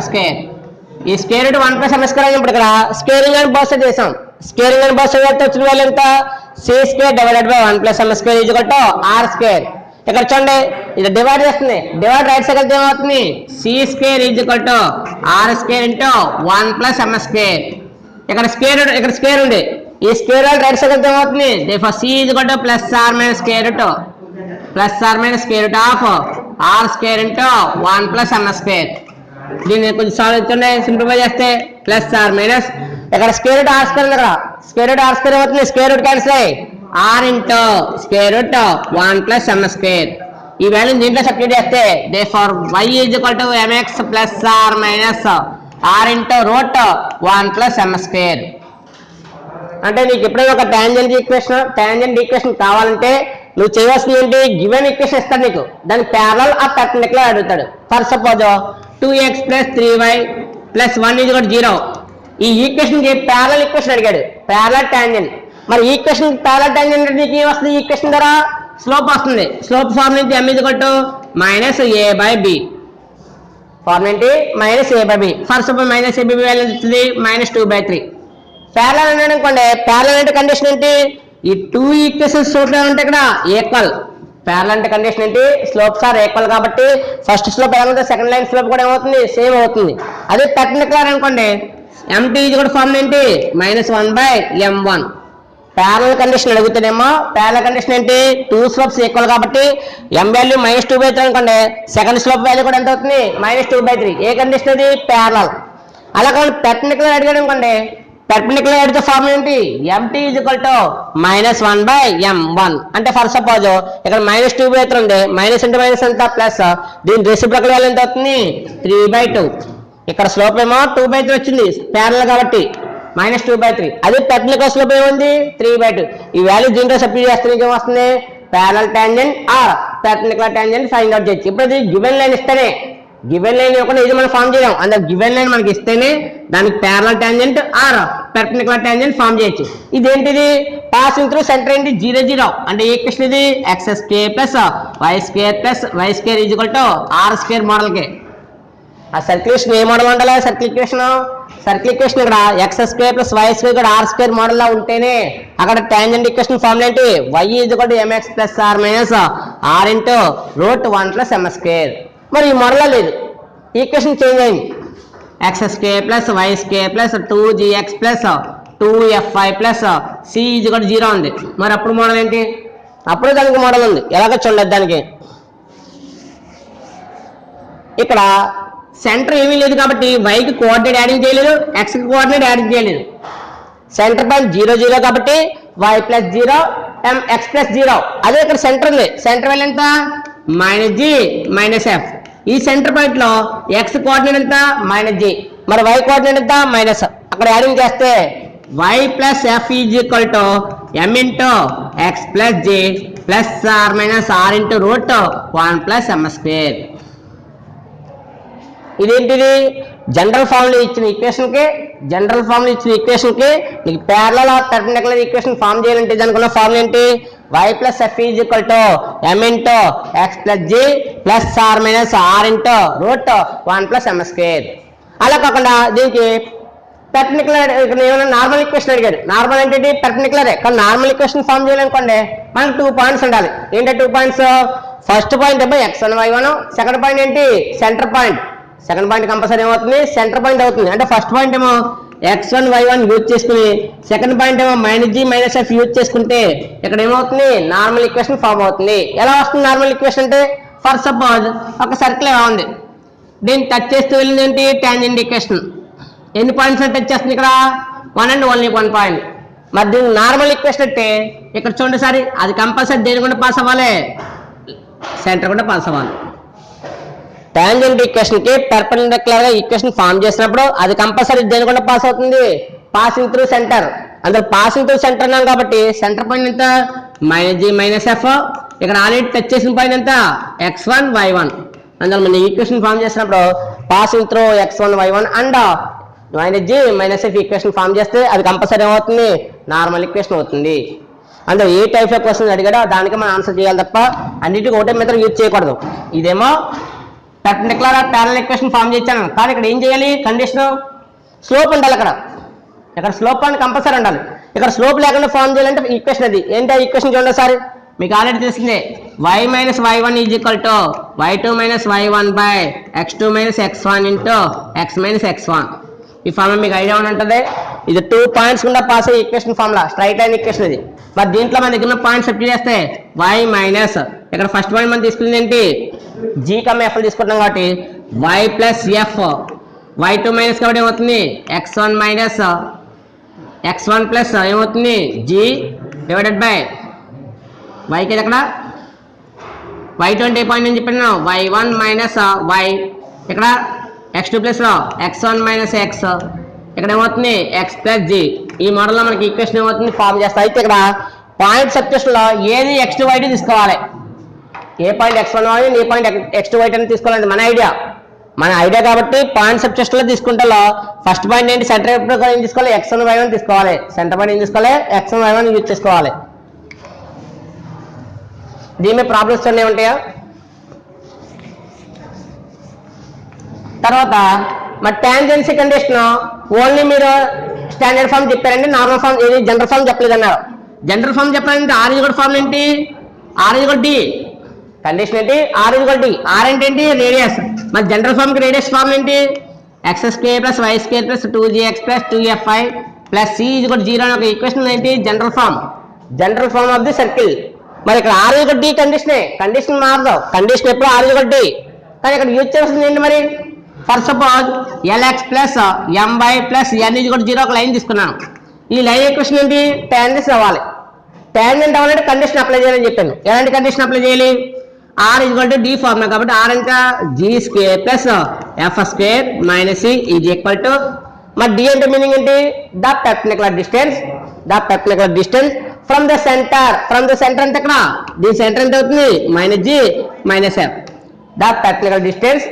ఈ స్క్వేర్ రూట్ 1 + m² అని ఇప్పుడు ఇక్కడ స్క్వేరింగ్ అని బోత్ సైడ్ చేసాం స్క్వేరింగ్ అని బోత్ సైడ్ అయితే వచ్చిన వాల్యూ ఎంత c² divided by 1 + m² r². ఇక్కడ చూడండి ఇది డివైడ్ చేస్తుంది డివైడ్ రైట్ సైడ్ అయితే ఏమవుతుంది c² r² ఇంటూ 1 + m². ఇక్కడ స్క్వేర్ ఉంది ఈ స్క్వేర్ రైట్ సైడ్ అయితే ఏమవుతుంది therefore c = +r - of r² into 1 + m². దీన్ని కొంచెం సాల్వ్ చేయండి సింప్లిఫై చేస్తే +r - ఇక్కడ స్క్వేర్ రూట్ r² ఉంది ఇక్కడ స్క్వేర్ రూట్ r² అవుతుంది స్క్వేర్ రూట్ క్యాన్సిల్ అయ్యి r into square route 1 + m². ఈ వాల్యూ దీంట్లో సబ్స్టిట్యూట్ చేస్తే therefore y = mx + r - r into root 1 + m². అంటే నీకు ఎప్పుడైనా ఒక టాంజెంట్ ఈక్వేషన్ కావాలంటే నువ్వు చేయవలసింది ఏంటి గివెన్ ఈక్వేషన్ ఇస్తాడు నీకు దాని ప్యారలల్ ఆ పర్పెండిక్యులర్ అడుగుతాడు ఫర్ సపోజ్ 2x + 3y + 1 = 0 ఈ ఈక్వేషన్ కి ప్యారలల్ ఈక్వేషన్ అడిగాడు ప్యారలల్ టాంజెంట్ మరి ఈక్వేషన్ ప్యారలల్ టాంజెంట్ అంటే నీకు ఏం వస్తుంది ఈక్వేషన్ ద్వారా స్లోప్ వస్తుంది స్లోప్ ఫార్మ్ ఏంటి m = -a/b ఫార్మ్ ఏంటి -a/b for suppose -ab value వచ్చింది -2/3 ప్యారలల్ అన్నాడు అనుకోండి ప్యారలల్ అంటే కండిషన్ ఏంటి ఈ 2 ఈక్వేషన్స్ టోటల్ ఉంటే ఇక్కడ ఈక్వల్ ప్యారలల్ అంటే కండిషన్ ఏంటి, స్లోప్స్ ఆర్ ఈక్వల్ కాబట్టి ఫస్ట్ స్లోప్ ఏమవుతుంది, సెకండ్ లైన్ స్లోప్ కూడా ఏమవుతుంది, సేమ్ అవుతుంది. అదే పెర్పెండిక్యులర్ అనుకోండి, MT కూడా ఫార్ములా ఏంటి, -1/m1. ప్యారలల్ కండిషన్ అడుగుతానేమో, ప్యారలల్ కండిషన్ ఏంటి, 2 స్లోప్స్ ఈక్వల్ కాబట్టి m వాల్యూ -2/3 అనుకోండి, సెకండ్ స్లోప్ వాల్యూ కూడా ఎంత అవుతుంది, -2/3. ఏ కండిషన్ అది, ప్యారలల్. అలా కానీ పెర్పెండిక్యులర్ అడిగాడు అనుకోండి, పెర్పెండిక్యులర్ అడిగితే ఫార్ములా ఏంటి, MT -1/m1. అంటే ఫర్ సపోజ్ ఇక్కడ -2/3 ఉంది, మైనస్ అంటే మైనస్ ఎంత, ప్లస్, దీని రెసిప్రకల్ వాల్యూ ఎంత అవుతుంది, 3/2. ఇక్కడ స్లోప్ ఏమో 2/3 వచ్చింది ప్యారలల్ కాబట్టి -2/3. అదే పెర్పెండిక్యులర్ స్లోప్ ఏముంది, 3/2. ఈ వాల్యూ దీంట్లో సబ్స్టిట్యూట్ చేస్తే నీకు ఏమొస్తుంది, parallel tangent or perpendicular tangent find out చేయొచ్చు. ఇప్పుడు ఇది గివెన్ లైన్ ఇస్తేనే, గివెన్ లైన్ ఇవ్వకుండా ఇది మనం ఫామ్ చేయడం, అందులో గివెన్ లైన్ మనకి ఇస్తేనే దానికి parallel tangent or perpendicular tangent form చేయొచ్చు. ఇదేంటిది, పాసింగ్ త్రూ సెంటర్ ఏంటి, 0 0. అంటే ఏ ఈక్వేషన్ ఇది, x² + y² + y² r² model కి. ఆ సర్క్యులేషన్ ఏ మోడల్ ఉండాలి, సర్కిల్ ఈక్వేషన్ ఇక్కడ x² + y² కూడా r² మోడల్ లా ఉంటేనే అక్కడ టాంజెంట్ ఈక్వేషన్ ఫార్ములా ఏంటి, y mx + r - r × √1 + m². మరి ఈ మోడల్ లేదు, ఈక్వేషన్ చేంజ్ అయింది, x² + y² + 2gx + 2fy + c 0 ఉంది. మరి అప్పుడు మోడల్ ఏంటి, అప్పుడు దానికి మోడల్ ఉంది, ఎలాగో చూడలేదు. దానికి ఇక్కడ సెంటర్ ఏమీ లేదు కాబట్టి వైకి కోఆర్డినేట్ యాడింగ్ చేయలేదు, ఎక్స్కి కోఆర్డినేట్ యాడింగ్ చేయలేదు. సెంటర్ పాయింట్ 0 0 కాబట్టి y + 0 mx + 0. అదే ఇక్కడ సెంటర్ ఉంది, సెంటర్ వాల్యూ ఎంత, -g - f. ఈ సెంటర్ పాయింట్ లో ఎక్స్ కోఆర్డినేట్ ఎంత, -g, మరి y కోఆర్డినేట్ ఎంత, మైనస్. అక్కడ యాడింగ్ చేస్తే y + f m × x + j + r - r × √1 + m². ఇదేంటిది, జనరల్ ఫార్ములా ఇచ్చిన ఈక్వేషన్ కి నీకు parallel or perpendicular equation form చేయాలంటే దానికున్న ఫార్ములా ఏంటి, y + f m × x + j + r - r × √1 + m². అలా కాకుండా దీనికి పెర్పెండిక్యులర్ ఏమైనా నార్మల్ ఈక్వేషన్ అడిగాడు, నార్మల్ అంటే పెర్పెండిక్యులరే కానీ నార్మల్ ఈక్వేషన్ ఫామ్ చేయాలనుకోండి మనకు 2 పాయింట్స్ ఉండాలి. ఏంటంటే 2 పాయింట్స్, ఫస్ట్ పాయింట్ ఏమో x1 y1, సెకండ్ పాయింట్ ఏంటి, centre point. Second point compulsory ఏమవుతుంది, సెంటర్ పాయింట్ అవుతుంది. అంటే ఫస్ట్ పాయింట్ ఏమో x1 y1 యూజ్ చేసుకుని, సెకండ్ పాయింట్ ఏమో -g - f యూజ్ చేసుకుంటే ఇక్కడ ఏమవుతుంది, నార్మల్ ఈక్వేషన్ ఫామ్ అవుతుంది. ఎలా వస్తుంది నార్మల్ ఈక్వేషన్ అంటే, ఫర్ సపోజ్ ఒక సర్కిల్ ఎలా ఉంది, దీన్ని టచ్ చేస్తూ వెళ్ళింది ఏంటి, టాంజెంట్ ఈక్వేషన్. ఎన్ని పాయింట్స్ టచ్ చేస్తుంది, ఇక్కడ 1 and only 1 పాయింట్. మరి దీన్ని నార్మల్ ఈక్వేషన్ అంటే ఇక్కడ చూడండి సారి, అది కంపల్సరీ దేని కూడా పాస్ అవ్వాలి, సెంటర్ కూడా పాస్ అవ్వాలి. టాంజెంట్ ఈక్వేషన్ కి పెర్పెండిక్యులర్ గా ఈక్వేషన్ ఫామ్ చేసినప్పుడు అది కంపల్సరీ దేని కూడా పాస్ అవుతుంది, పాసింగ్ త్రూ సెంటర్. అందులో పాసింగ్ త్రూ సెంటర్ అన్నాం కాబట్టి సెంటర్ పాయింట్ ఎంత, -g - f. ఇక్కడ ఆల్రెడీ టచ్ చేసిన పాయింట్ ఎంత, x1 y1. అందులో మన ఈక్వేషన్ ఫామ్ చేసినప్పుడు passing through x1 y1 and -g - f equation form చేస్తే అది కంపల్సరీ ఏమవుతుంది, నార్మల్ ఈక్వేషన్ అవుతుంది. అందులో ఏ టైప్ ఆఫ్ క్వశ్చన్ అడిగాడో దానికి మనం ఆన్సర్ చేయాలి తప్ప అన్నిటికీ ఒకటే మెథడ్ యూజ్ చేయకూడదు. ఇదేమో perpendicular or parallel equation form చేశాను కానీ ఇక్కడ ఏం చేయాలి, కండిషన్ స్లోప్ ఉండాలి. ఇక్కడ స్లోప్ అని కంపల్సరీ ఉండాలి. ఇక్కడ స్లోప్ లేకుండా ఫామ్ చేయాలంటే ఈక్వేషన్ అది ఏంటి, ఆ ఈక్వేషన్ చూడండి సార్, మీకు ఆల్రెడీ తెలిసిందే, y - y1 = y2 - y1 x2 - x1 × x - x1. ఈ ఫార్ములా మీకు ఐడియా ఉంటుంది. ఇది 2 పాయింట్స్ గుండా పాస్ అయ్యే equation formula, straight line equation ఇది. మరి దీంట్లో మన దగ్గర పాయింట్స్ సబ్స్టిట్యూట్ చేస్తే y మైనస్, ఇక్కడ ఫస్ట్ పాయింట్ మనం తీసుకుంది ఏంటి, g, f తీసుకుంటున్నాం కాబట్టి y + f, y2 మైనస్ కాబట్టి ఏమవుతుంది, x1 - x1 ప్లస్ ఏమవుతుంది, g డివైడెడ్ బై y కి అక్కడ y2 అంటే ఏ పాయింట్ అని చెప్పాను, y1 - y, ఇక్కడ x2 ప్లస్ x1 - x, ఇక్కడ ఏమవుతుంది x + g. ఈ మోడల్లో మనకి ఈక్వేషన్ ఏమవుతుంది, ఫామ్ చేస్తా. అయితే ఇక్కడ పాయింట్ సబ్స్టిట్యూషన్ లో ఏది x2 y2 తీసుకోవాలి, ఏ పాయింట్ x1 y, ఏ పాయింట్ x2 y2 అని తీసుకోవాలంటే మన ఐడియా కాబట్టి పాయింట్ సబ్స్టిట్యూషన్ లో తీసుకుంటే ఫస్ట్ పాయింట్ ఏంటి, సెంటర్ ఏం తీసుకోవాలి, x1 y1 తీసుకోవాలి. సెంటర్ పాయింట్ ఏం తీసుకోవాలి, x1 y1 యూజ్ చేసుకోవాలి. దీని మీద ప్రాబ్లమ్స్ అన్నీ ఉంటాయా. తర్వాత మరి టాంజెన్సీ కండిషన్ ఓన్లీ మీరు స్టాండర్డ్ ఫామ్ చెప్పారండి, నార్మల్ ఫామ్ ఏది జనరల్ ఫామ్ చెప్పలేదు అన్నారు. జనరల్ ఫామ్ చెప్పాలంటే r = ఫార్ములా ఏంటి, r = d. కండిషన్ ఏంటి ఆర్ ఈజ్ డి, ఆర్ అంటే ఏంటి రేడియస్, మరి జనరల్ ఫార్మ్ కి రేడియస్ ఫార్మ్ ఏంటి X square plus why square plus 2gx plus 2fy plus C is equal 0 అనే ఒక ఈక్వేషన్ ఏంటి general form of the circle. మరి ఇక్కడ ఆర్ ఈజ్ డి కండిషన్ మారదు, కండిషన్ ఎప్పుడు ఆర్ ఈజ్ డి, కానీ ఇక్కడ యూజ్ చేస్తుంది ఏంటి మరి for suppose LX plus MY plus N is equal 0 ఒక లైన్ తీసుకున్నాను. ఈ లైన్ ఈక్వేషన్ ఏంటి టాంజెంట్ అవ్వాలి, టాంజెంట్ అవ్వాలంటే కండిషన్ అప్లై చేయాలని చెప్పాను. ఎలాంటి కండిషన్ అప్లై చేయాలి R is equal to D formula కాబట్టి ఆర్ ఇంకా G square plus F square minus C is equal to, మరి డి అంటే మీనింగ్ ఏంటి the perpendicular distance from the centre అంటే ఇక్కడ దీని సెంటర్ ఎంత అవుతుంది minus g minus f, the perpendicular distance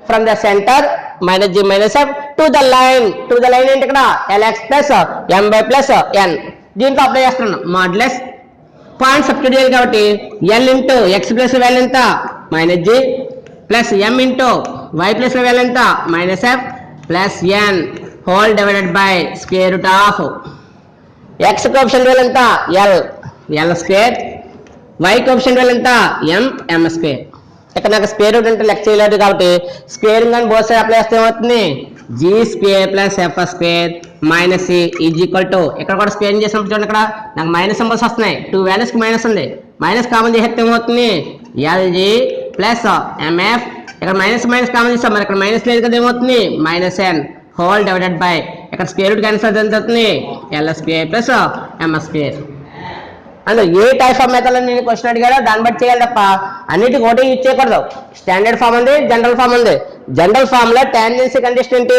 from the centre minus g minus f to the line ఏంటి ఇక్కడ LX plus m y plus n. దీంట్లో అప్లై చేస్తున్నాను మాడ్యులస్ పాయింట్ సబ్స్టిట్యూట్ చేయాలి కాబట్టి l into x plus value ఎంత minus g plus m into y plus value ఎంత minus f plus n whole divided by square root of x coefficient value ఎంత L square, Y coefficient value ఎంత M square. ఇక్కడ నాకు square root అంటే లెక్క చేయలేదు కాబట్టి స్క్వేర్ కానీ బోత్ సైడ్ అప్లై చేస్తే ఏమవుతుంది G square plus F square minus C is equal to, ఇక్కడ కూడా స్క్వేర్ చేసినప్పుడు చూడండి ఇక్కడ నాకు మైనస్ సింబల్స్ వస్తున్నాయి, 2 వాల్యూస్కి మైనస్ ఉంది, మైనస్ కామన్ చేస్తే ఏమవుతుంది ఎల్జీ ప్లస్ ఎంఎఫ్, ఇక్కడ మైనస్ కామన్ చేస్తాం మరి ఇక్కడ మైనస్ లేదు కదా ఏమవుతుంది minus N whole divided by ఇక్కడ స్క్వేర్ రూట్ క్యాన్సల్ ఎంత అవుతుంది L square plus M square. అందులో ఏ టైప్ ఆఫ్ మెథడ్ అని నేను క్వశ్చన్ అడిగాడో దాన్ని బట్టి చేయాలి తప్ప అన్నిటికీ ఒకటి యూజ్ చేయకూడదు. స్టాండర్డ్ ఫామ్ ఉంది, జనరల్ ఫామ్ ఉంది. జనరల్ ఫామ్ లో టాంజెన్సీ కండిషన్ ఏంటి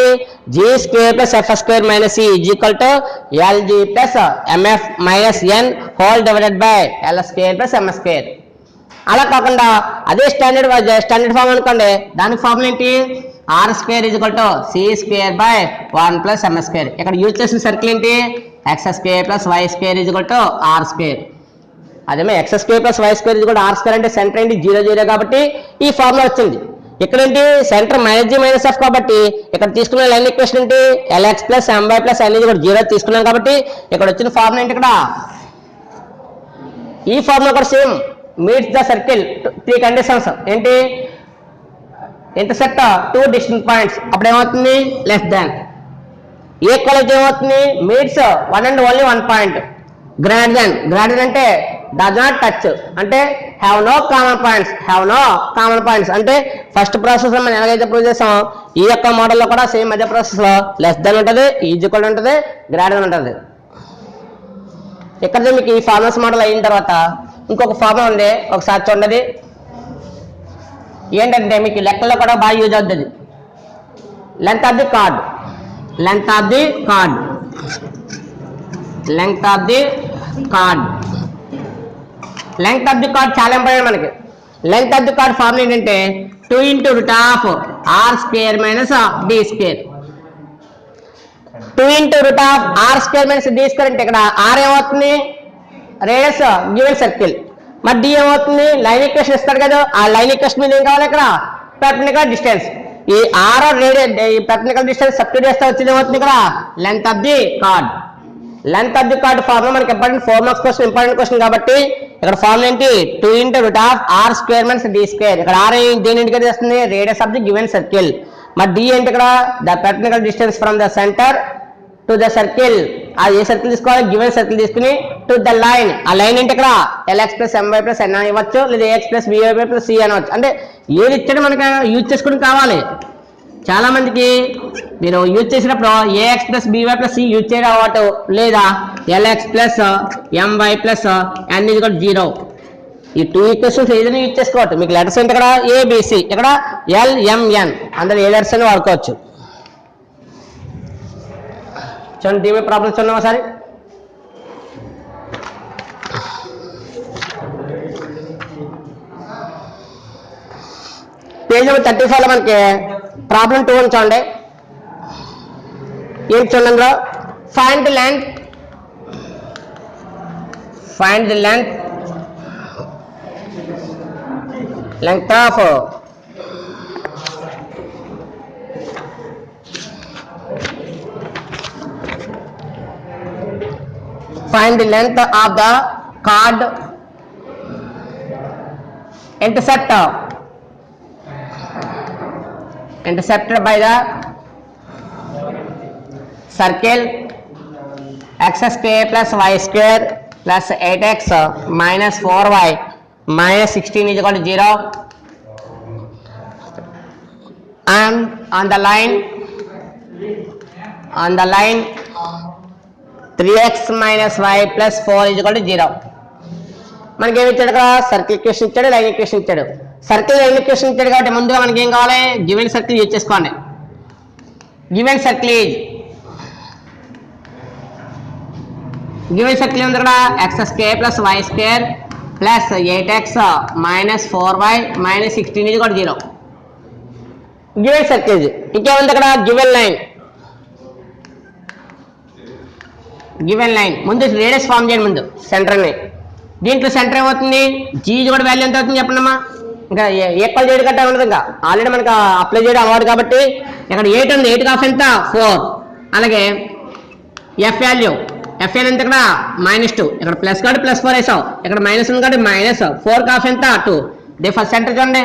G square plus F square minus C is equal to LG plus MF minus N whole divided by L square plus M square. అలా కాకుండా అదే standard form అనుకోండి, దానికి formula ఏంటి R square is equal to C square by 1 plus M square. ఇక్కడ use చేసిన circle ఏంటి X square plus why square is equal to r square. అదేమో x square plus why square is equal to r square అంటే centre ఏంటి 0 0 కాబట్టి ఈ formula వచ్చింది. ఇక్కడ ఏంటి centre minus g minus f కాబట్టి ఇక్కడ తీసుకున్న లైన్ ఈక్వేషన్ ఏంటి l x plus MY plus N is equal to 0 తీసుకున్నాం కాబట్టి ఇక్కడ వచ్చిన ఫార్ములా ఏంటి ఇక్కడ ఈ ఫార్ములా కూడా same meets the circle 3 conditions ఏంటి ఇంటర్సెక్ట్ 2 డిస్టెంట్ పాయింట్స్ అప్పుడు ఏమవుతుంది లెస్ దాన్, ఈక్వల్ అయితే ఏమవుతుంది meets 1 and only 1 point, greater than అంటే డస్ నాట్ టచ్ అంటే హ్యావ్ నో కామన్ పాయింట్స్ అంటే ఫస్ట్ ప్రాసెస్ లో మనం ఎలాగైతే ప్రూవ్ చేసాం ఈ యొక్క మోడల్లో కూడా సేమ్ అదే ప్రాసెస్ లో లెస్ దాన్ ఉంటుంది, ఈజ్ ఈక్వల్ ఉంటుంది, గ్రేటర్ ఉంటుంది. ఇక్కడ మీకు ఈ ఫార్ములాస్ మోడల్ అయిన తర్వాత ఇంకొక ఫార్ములా ఉంది ఒకసారి చూడండి. ఏంటంటే మీకు లెక్కల్లో కూడా బాగా యూజ్ అవుతుంది. లెంత్ ఆఫ్ ది కార్డ్ చాలా ఇంపార్టెంట్ మనకి. Length of the chord formula ఏంటంటే 2 into root of R square minus D square. 2 into root of R square minus D square అంటే ఇక్కడ ఆర్ ఏమవుతుంది రేడియస్ గివెన్ సర్కిల్, మరి D ఏమవుతుంది line equation ఇస్తాడు కదా ఆ లైన్ ఈక్వేషన్ మీద ఏం కావాలి ఇక్కడ పెర్పెండిక్యులర్ డిస్టెన్స్. ఈ R radius perpendicular distance substitute చేస్తే వచ్చింది ఏమవుతుంది ఇక్కడ length of the chord formula మనకి important 4 marks question important question కాబట్టి ఇక్కడ ఫార్ములా ఏంటి 2 into root of R square minus D square. ఇక్కడ ఆర్ దేని ఇండికేట్ చేస్తుంది radius of the given circle, మరి డి ఏంటి ఇక్కడ the perpendicular distance from the centre to the circle. ఆ ఏ సర్కిల్ తీసుకోవాలి గివెన్ సర్కిల్ తీసుకుని టు ద లైన్, ఆ లైన్ ఏంటి ఇక్కడ LX plus MY plus N ఇవ్వచ్చు లేదా AX plus BY plus C అనవచ్చు. అంటే ఏది ఇచ్చాడో మనకి యూజ్ చేసుకుని కావాలి. చాలా మందికి మీరు యూజ్ చేసినప్పుడు AX plus BY plus C use చేయడం అవ్వటు లేదా LX plus MY plus N is equal to 0 ఈ 2 ఈక్వేషన్స్ ఏదైనా యూజ్ చేసుకోవచ్చు. మీకు లెటర్స్ అంటే ఇక్కడ ఏబిసి ఇక్కడ ఎల్ఎంఎన్ అందరూ ఏ లెటర్స్ అని వాడుకోవచ్చు. చూడండి దీని ప్రాబ్లమ్స్ ఉన్నాం ఒకసారి. పేజ్ నెంబర్ 35 లో మనకి ప్రాబ్లం 2 అని చూడండి. ఏంటి చూడండి అందులో find the length of find the length of the chord intercepted by the circle x square plus y square plus 8x minus 4y minus 16 is equal to 0, and on the line 3x minus y plus 4 is equal to 0. మనకి ఏమి ఇచ్చాడు కదా, circle equation ఇచ్చాడు, line equation ఇచ్చాడు. Circle line equation ఇచ్చాడు కాబట్టి ముందుగా మనకి ఏం కావాలి, గివెన్ సర్కిల్ యూజ్ చేసుకోండి. గివెన్ సర్కిల్ ఉంది కదా, X square plus why square plus 8x minus 4y minus 16 ఇది కూడా 0. Given circle. ఇంకేముంది అక్కడ, గివెన్ లైన్. ముందు రేడియస్ ఫామ్ చేయండి, ముందు సెంటర్ని. దీంట్లో సెంటర్ ఏమవుతుంది, జీ కూడా వాల్యూ ఎంత అవుతుంది చెప్పండి అమ్మా. ఇంకా ఈక్వల్ చేయడం కట్టా ఉండదు, ఇంకా ఆల్రెడీ మనకు అప్లై చేయడం అలవాటు కాబట్టి. ఇక్కడ 8 ఉంది, 8 కాఫ్ ఎంత 4. అలాగే ఎఫ్ వాల్యూ ఎంత ఇక్కడ -2, ఇక్కడ ప్లస్ కాబట్టి +4 వేసావు, ఇక్కడ మైనస్ ఉంది కాబట్టి -4 కాఫ్ ఎంత 2. ఫస్ట్ సెంటర్ చూడండి,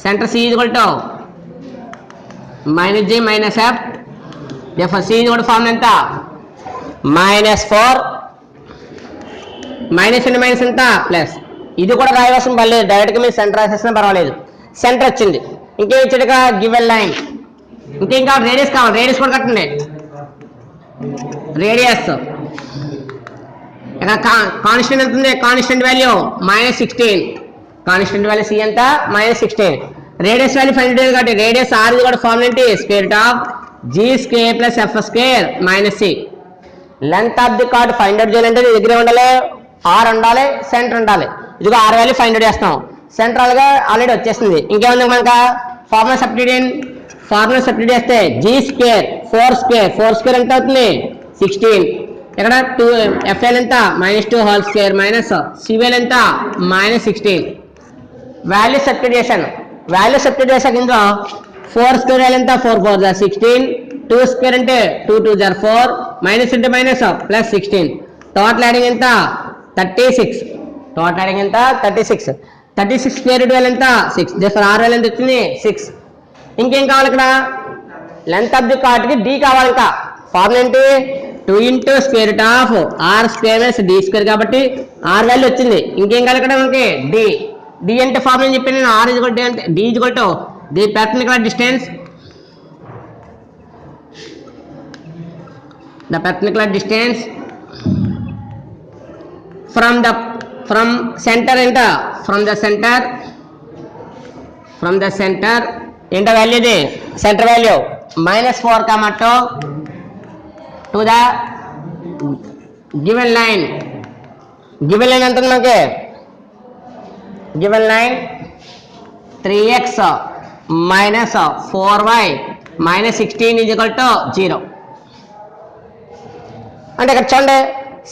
centre C equal to -g -f. First C కూడా ఫార్మ్ ఎంత -4 మైనస్ అండ్ మైనస్ ఎంత ప్లస్. ఇది కూడా రాయవలసిన పర్లేదు, డైరెక్ట్గా మీరు సెంటర్ రాసేసినా పర్వాలేదు. సెంటర్ వచ్చింది. ఇంకేం ఇచ్చాడు ఇక్కడ, గివెన్ లైన్. ఇంకేం కావాలి, రేడియస్ కావాలి, రేడియస్ కూడా కట్టండి. రేడియస్ ఇక్కడ కాన్స్టెంట్ ఎంత ఉంది, constant value -16, constant value C ఎంత -16. రేడియస్ వాల్యూ ఫైండ్ అవుట్ కాబట్టి రేడియస్ ఆర్ ఇది కూడా ఫార్మ్ ఏంటి, square root of G square plus F square minus C. Length of the chord find out చేయాలంటే నీ దగ్గర ఉండాలి, ఆర్ ఉండాలి, సెంటర్ ఉండాలి. ఇదిగో ఆర్ వాల్యూ ఫైండ్ అవుట్ చేస్తాం, సెంట్రల్ గా ఆల్రెడీ వచ్చేస్తుంది. ఇంకేముంది మనకు, ఫార్ములా సబ్స్టిట్యూట్ చేస్తే జీ స్క్వేర్ 4 స్క్వేర్ ఎంత అవుతుంది 16. ఇక్కడ 2 ఎఫ్ఎల్ ఎంత -2 హోల్ స్క్వేర్ మైనస్ సివెల్ ఎంత -16. వాల్యూ సబ్స్టిట్యూట్ చేశాక ఇందులో 4 స్క్వేర్ వాల్యూ ఎంత 4 4 16, 2 స్క్వేర్ అంటే 2 2 4, మైనస్ అంటే మైనస్ ప్లస్ 16. టోటల్ యాడింగ్ ఎంత 36. 36 స్క్వేర్ రూట్ వాల్యూ ఎంత 6. ఆర్ వాల్యూ ఎంత వచ్చింది 6. ఇంకేం కావాలి ఇక్కడ, లెంత్ ఆఫ్ ది కార్డ్కి డి కావాలి. ఇంకా ఫార్ములా ఏంటి, 2 × square root of R square minus D square కాబట్టి ఆర్ వాల్యూ వచ్చింది. ఇంకేం కావాలి ఇక్కడ మనకి, డి అంటే ఫార్ములా అని చెప్పి నేను, ఆర్ ఈజ్వల్ టు అంటే D equal to the perpendicular distance, the perpendicular distance from center enter from the center enter value the center value -4 comma 2 to the given line ఎంత మనకి, given line 3x minus 4y minus 16 is equal to 0. అంటే ఇక్కడ చూడండి,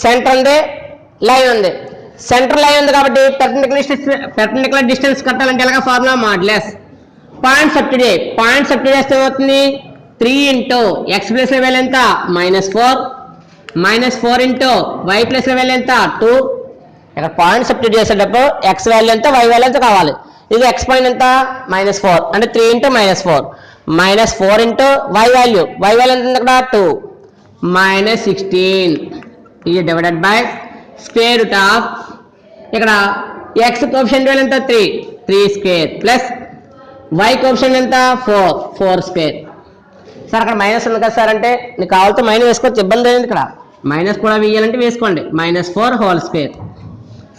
centre ఉంది, line ఉంది. Centre line ఉంది కాబట్టి perpendicular distance కట్టాలంటే ఎలాగ ఫార్ములా మాడ్యులస్. పాయింట్ సబ్స్టిట్యూట్ చేస్తే ఏమవుతుంది, 3 × x ప్లస్ వాల్యూ ఎంత -4 × y ప్లస్ వాల్యూ ఎంత 2. ఇక్కడ పాయింట్ సబ్స్టిట్యూట్ చేసేటప్పుడు x వాల్యూ ఎంత y వాల్యూ ఎంత కావాలి. ఇది x పాయింట్ ఎంత -4 అంటే 3 × -4 -4 × y వాల్యూ ఎంత ఇక్కడ 2 -16 ఇది divided by square root of, ఇక్కడ x కోఎఫిషియంట్ వాల్యూ ఎంత 3 స్క్వేర్ ప్లస్ y కోఎఫిషియంట్ ఎంత 4 స్క్వేర్. సార్ అక్కడ మైనస్ ఉంది కదా సార్ అంటే, నీకు కావాలంటే మైనస్ వేసుకోవచ్చు, ఇబ్బంది లేదు. ఇక్కడ మైనస్ కూడా వేయాలంటే వేసుకోండి, -4 హోల్ స్క్వేర్.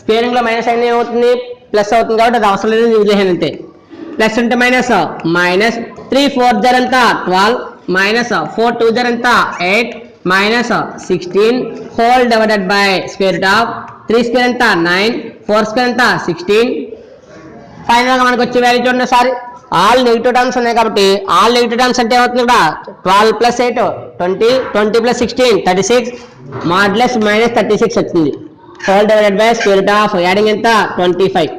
స్క్వేరింగ్లో మైనస్ అయినా ఏమవుతుంది, ప్లస్ అవుతుంది కాబట్టి అది అవసరం లేదు, వదిలేసాను అంతే. ప్లస్ అంటే -3 4 జర్ ఎంత 12 -4 2 జర్ ఎంత 8 -16 whole divided by square root of 3 square ఎంత 9 4 స్క్వేర్ ఎంత 16. ఫైనల్ గా మనకు వచ్చే వాల్యూ చూడండి సార్, ఆల్ నెగిటివ్ టర్మ్స్ ఉన్నాయి కాబట్టి ఆల్ నెగిటివ్ టర్మ్స్ అంటే ఏమవుతుంది ఇక్కడ 12 + 8 20 20 + 16 36 మాడ్యులస్ -36 వచ్చింది. Whole divided by square root of adding ఎంత 25.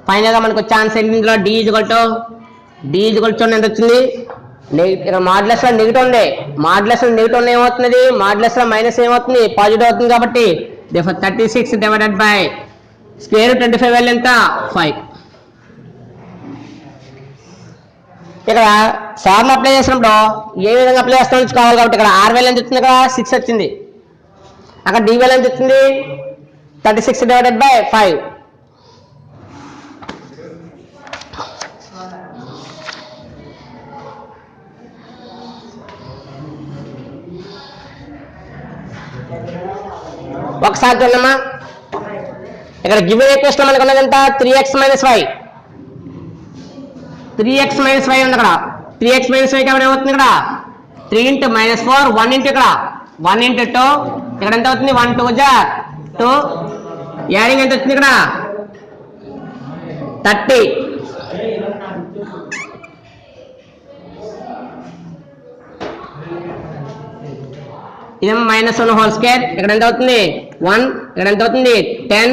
ఫైనల్ గా మనకు వచ్చే ఆన్సర్ ఇందులో d చూడండి ఎంత వచ్చింది, మాడ్యులస్ లో నెగిటివ్ ఉంది, మాడ్యులస్ లో నెగిటివ్ ఏమవుతుంది, మాడ్యులస్ లో మైనస్ ఏమవుతుంది పాజిటివ్ అవుతుంది కాబట్టి 36 డివైడెడ్ బై స్క్వేర్ 25 వాల్యూ ఎంత 5. ఇక్కడ ఫార్ములా అప్లై చేసినప్పుడు ఏ విధంగా అప్లై చేస్తామో కావాలి కాబట్టి ఇక్కడ ఆర్ వాల్యూ ఎంత వచ్చింది, ఇక్కడ 6 వచ్చింది. అక్కడ డి వాల్యూ ఎంత వచ్చింది 36 డివైడెడ్ బై 5. ఒకసారి చూడమ్మా, ఇక్కడ గివెన్ ఈక్వేషన్ మనకు ఉన్నది ఎంత 3x minus why. 3x minus why ఉంది అక్కడ. 3x మైనస్ వై కాబట్టి ఏమవుతుంది ఇక్కడ 3 ఇంటూ మైనస్ 4 1 ఇంటూ ఇక్కడ 1 ఇంటూ 2 ఇక్కడ ఎంత అవుతుంది 1 2 జా 2 యాడింగ్ ఎంత వచ్చింది ఇక్కడ 30. ఇదేమో -1 హోల్ స్క్వేర్ ఇక్కడ ఎంత అవుతుంది 1 ఇక్కడ ఎంత అవుతుంది 10.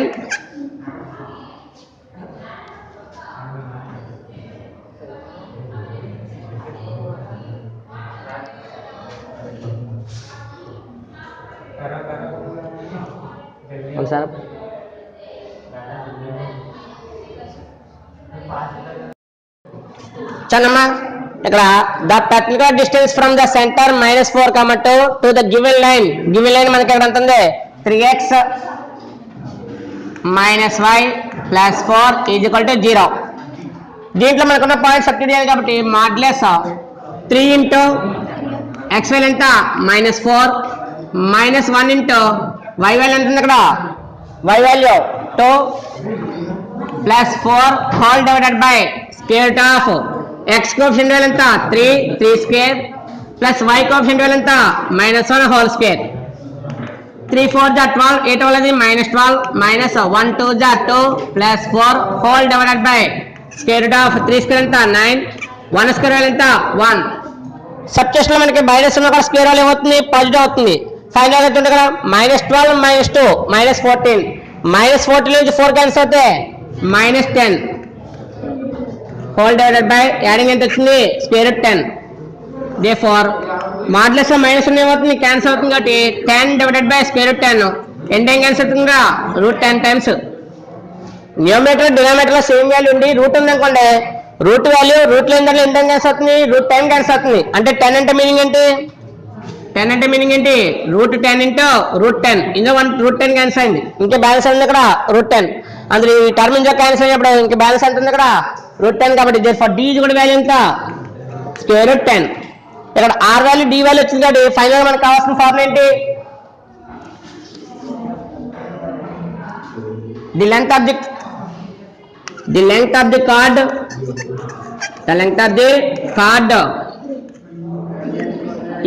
సార్ చల్లమ్మా, ఇక్కడ the technical distance from the centre -4, 2 to the given line. Given line మనకి ఎక్కడ ఎంత ఉంది 3x minus Y plus 4 is equal to 0. దీంట్లో మనకున్న పాయింట్ సబ్స్టిట్యూట్ చేయాలి కాబట్టి మాడ్యులస్ 3 ఇంటూ ఎక్స్ వాల్యూ ఎంత -4 మైనస్ 1 ఇంటూ వై వాల్యూ ఎంత ఉంది ఇక్కడ Y value 2 plus 4 whole divided by square root of x coefficient value ఎంత 3 square plus y coefficient value ఎంత -1 హోల్ స్క్వేర్. 3 4 జా 12 8 వాళ్ళది -12 మైనస్ 1 2 జా 2 plus 4 whole divided by square root of 3 square ఎంత 9 1 square value ఎంత 1. సబ్స్టిట్యూషన్ లో మనకి minus ఉన్న స్క్వేర్ వాల్యూ ఏమవుతుంది పాజిటివ్ అవుతుంది. ఫైనల్ గా చూడండి ఇక్కడ -12 -2 -14 -14 నుంచి 4 క్యాన్సిల్ అవుతే -10 హోల్ డివైడెడ్ బై యాడింగ్ ఎంత వచ్చింది స్క్వేర్ రూట్ 10. దేర్ఫోర్ మాడ్యులస్ లో మైనస్ ఏమవుతుంది క్యాన్సిల్ అవుతుంది కాబట్టి 10 divided by square root 10 ending cancel అవుతుందిగా √10 టైమ్స్. న్యూమరేటర్ డినామినేటర్ లో సేమ్ వాల్యూ ఉండి రూట్ ఉంది అనుకోండి, రూట్ వాల్యూ రూట్ లో ఎండింగ్ క్యాన్సిల్ అవుతుంది √10 క్యాన్సిల్ అవుతుంది. అంటే 10 అంటే మీనింగ్ ఏంటి 10 అంటే మీనింగ్ ఏంటి √10 ఇంటూ √10 ఇందులో 1 √10 క్యాన్సిల్ అయింది, ఇంకా బ్యాలెన్స్ ఉంది ఇక్కడ √10. అందులో ఈ టర్మ్ ఇంజో క్యాన్సిల్ అయినప్పుడు ఇంకా బ్యాలెన్స్ ఎంత ఉంది ఇక్కడ √10 కాబట్టి దేర్ఫోర్ d కూడా వాల్యూ ఎంత స్క్వేర్ రూట్ 10. ఇక్కడ r వాల్యూ d వాల్యూ వచ్చింది కాబట్టి ఫైనల్ మనకు కావాల్సిన ఫార్ములా ఏంటి the length of the card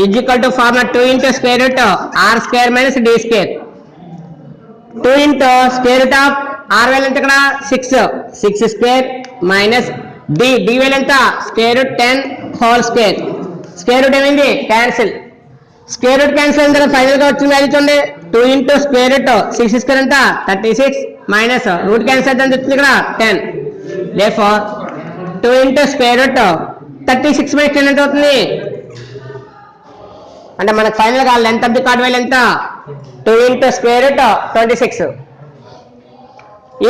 is equal to formula 2 into square root r square minus d square. 2 into square root of r value ఎంత ఇక్కడ 6 square minus d value ఎంత square root 10 whole square. square root ఏమైంది cancel, square root cancel అయిన తర్వాత final గా వచ్చిన value చూడండి 2 into square root 6 square ఎంత 36 minus రూట్ క్యాన్సిల్ అయితే వచ్చింది ఇక్కడ 10. therefore 2 into square root 36 minus 10 ఎంత అవుతుంది అంటే మనకు ఫైనల్ గా length of the card value ఎంత 2 into square root 26.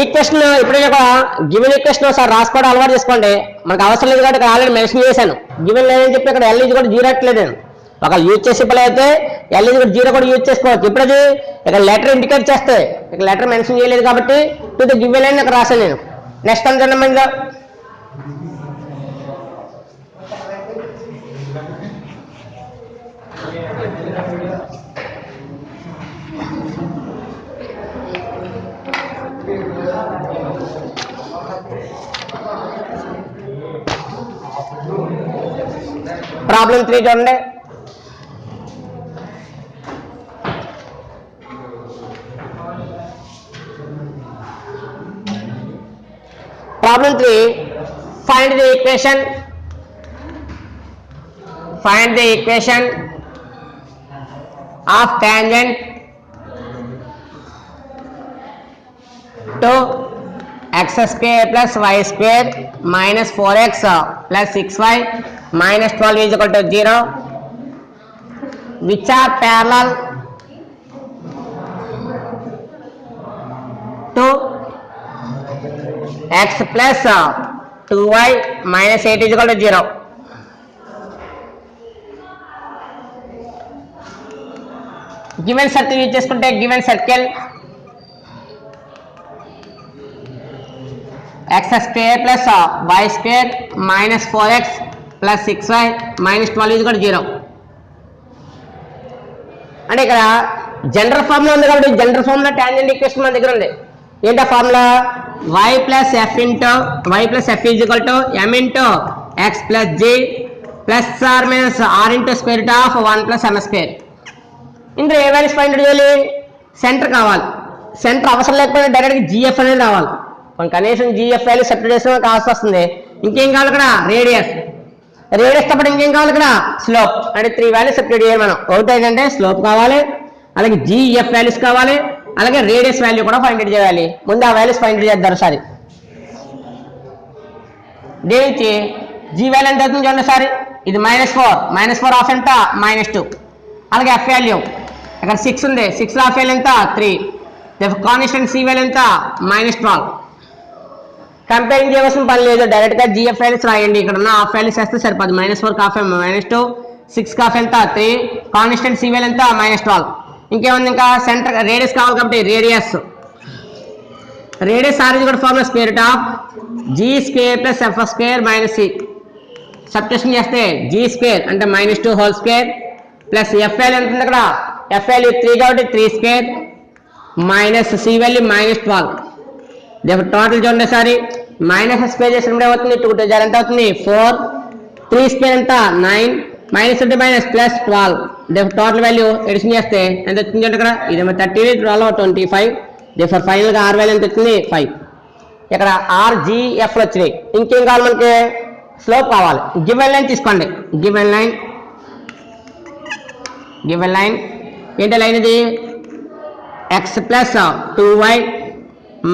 ఈక్వేషన్ ఇప్పుడే ఒక గివెన్ ఈక్వేషన్ ఒకసారి రాసుకోవడం అలవాటు చేసుకోండి, మనకు అవసరం లేదు కాబట్టి ఇక్కడ ఆల్రెడీ మెన్షన్ చేశాను. గివెన్ లేదని చెప్పి ఇక్కడ L కూడా 0 అట్లేదు, ఒకవేళ యూజ్ చేసి ఇప్పుడు అయితే L కూడా 0 కూడా యూజ్ చేసుకోవచ్చు. ఇప్పుడు అది ఇక్కడ లెటర్ ఇండికేట్ చేస్తే ఇక్కడ లెటర్ మెన్షన్ చేయలేదు కాబట్టి టు ది గివెన్ లైన్ ఇక్కడ రాశాను నేను. నెక్స్ట్ అంతా ఇందులో ప్రాబ్లం 3 చూడండి. Problem 3 find the equation of tangent to x square plus y square minus 4x plus 6y minus 12 is equal to 0, which are parallel to x plus 2y minus 8 is equal to 0. Given circle use చేసుకుంటే given circle x square plus y square minus 4x plus 6y minus 12 is equal to 0. అంటే ఇక్కడ general formula ఉంది కాబట్టి general formula tangent equation మన దగ్గర ఉంది. ఏంటా formula? y plus f is equal to m into x plus g plus r minus r into square root of 1 plus m square. ఇందులో ఏ values find out చేయాలి? Centre కావాలి. Centre అవసరం లేకపోతే డైరెక్ట్గా జిఎఫ్ అనేది రావాలి. కొన్ని కనీసం జిఎఫ్ వాల్యూ సెపరేట్ చేసిన కావాల్సి వస్తుంది. ఇంకేం కావాలి ఇక్కడ? రేడియస్ తప్పటి ఇంకేం కావాలి ఇక్కడ? స్లోప్. అంటే 3 వాల్యూస్ సెపరేట్ చేయాలి మనం. ఒకటి ఏంటంటే స్లోప్ కావాలి, అలాగే జిఎఫ్ వాల్యూస్ కావాలి, అలాగే రేడియస్ వాల్యూ కూడా ఫైండ్ అవుట్ చేయాలి. ముందు ఆ వాల్యూస్ ఫైండ్ అవుట్ చేద్దాం ఒకసారి. దీనికి జీ వాల్యూ ఎంత అవుతుంది చూడండి ఒకసారి. ఇది -4 ఆఫ్ ఎంత? -2. అలాగే ఎఫ్ వాల్యూ ఇక్కడ 6 ఉంది. 6 ఆఫ్ వాల్యూ ఎంత? 3. కాన్స్టెంట్ సి వాల్యూ ఎంత? -12. కంపేరింగ్ చేయవలసిన పని లేదు, డైరెక్ట్ గా జిఎఫ్ వాల్యూస్ రాయండి. ఇక్కడ ఉన్న హాఫ్ వాల్యూస్ వేస్తే సరిపోదు. -4 కాఫ్ -2, 6 కాఫ్ ఎంత? 3, కాన్స్టెంట్ సి వాల్యూ ఎంత? -12. ఇంకేముంది? ఇంకా సెంటర్ రేడియస్ కావాలి కాబట్టి రేడియస్ ఆర్ ఇజ్ కూడా formula square root of G square plus F square minus C. Subtraction చేస్తే జీ స్క్వేర్ అంటే -2 whole square plus F value ఎంత ఉంది? ఇక్కడ ఎఫ్ వాల్యూ 3 కాబట్టి 3 square minus C value -12. Total చూడండి సారి. మైనస్ స్క్వేర్ చేసినప్పుడు ఏమవుతుంది? 2 2 ఎంత అవుతుంది? 4. 3 స్క్వేర్ ఎంత? 9 మైనస్ ఉంటే minus plus 12. Total value addition చేస్తే ఎంత వచ్చింది అంటే ఇక్కడ ఇదేమో 30, 12 25. ఫైనల్ గా ఆర్ వాల్యూ ఎంత వచ్చింది? 5. ఇక్కడ ఆర్జిఎఫ్ వచ్చినాయి. ఇంకేం కావాలి మనకి? స్లోప్ కావాలి. గివెన్ లైన్ తీసుకోండి. గివెన్ లైన్ ఏంటి లైన్ ఇది? X plus 2y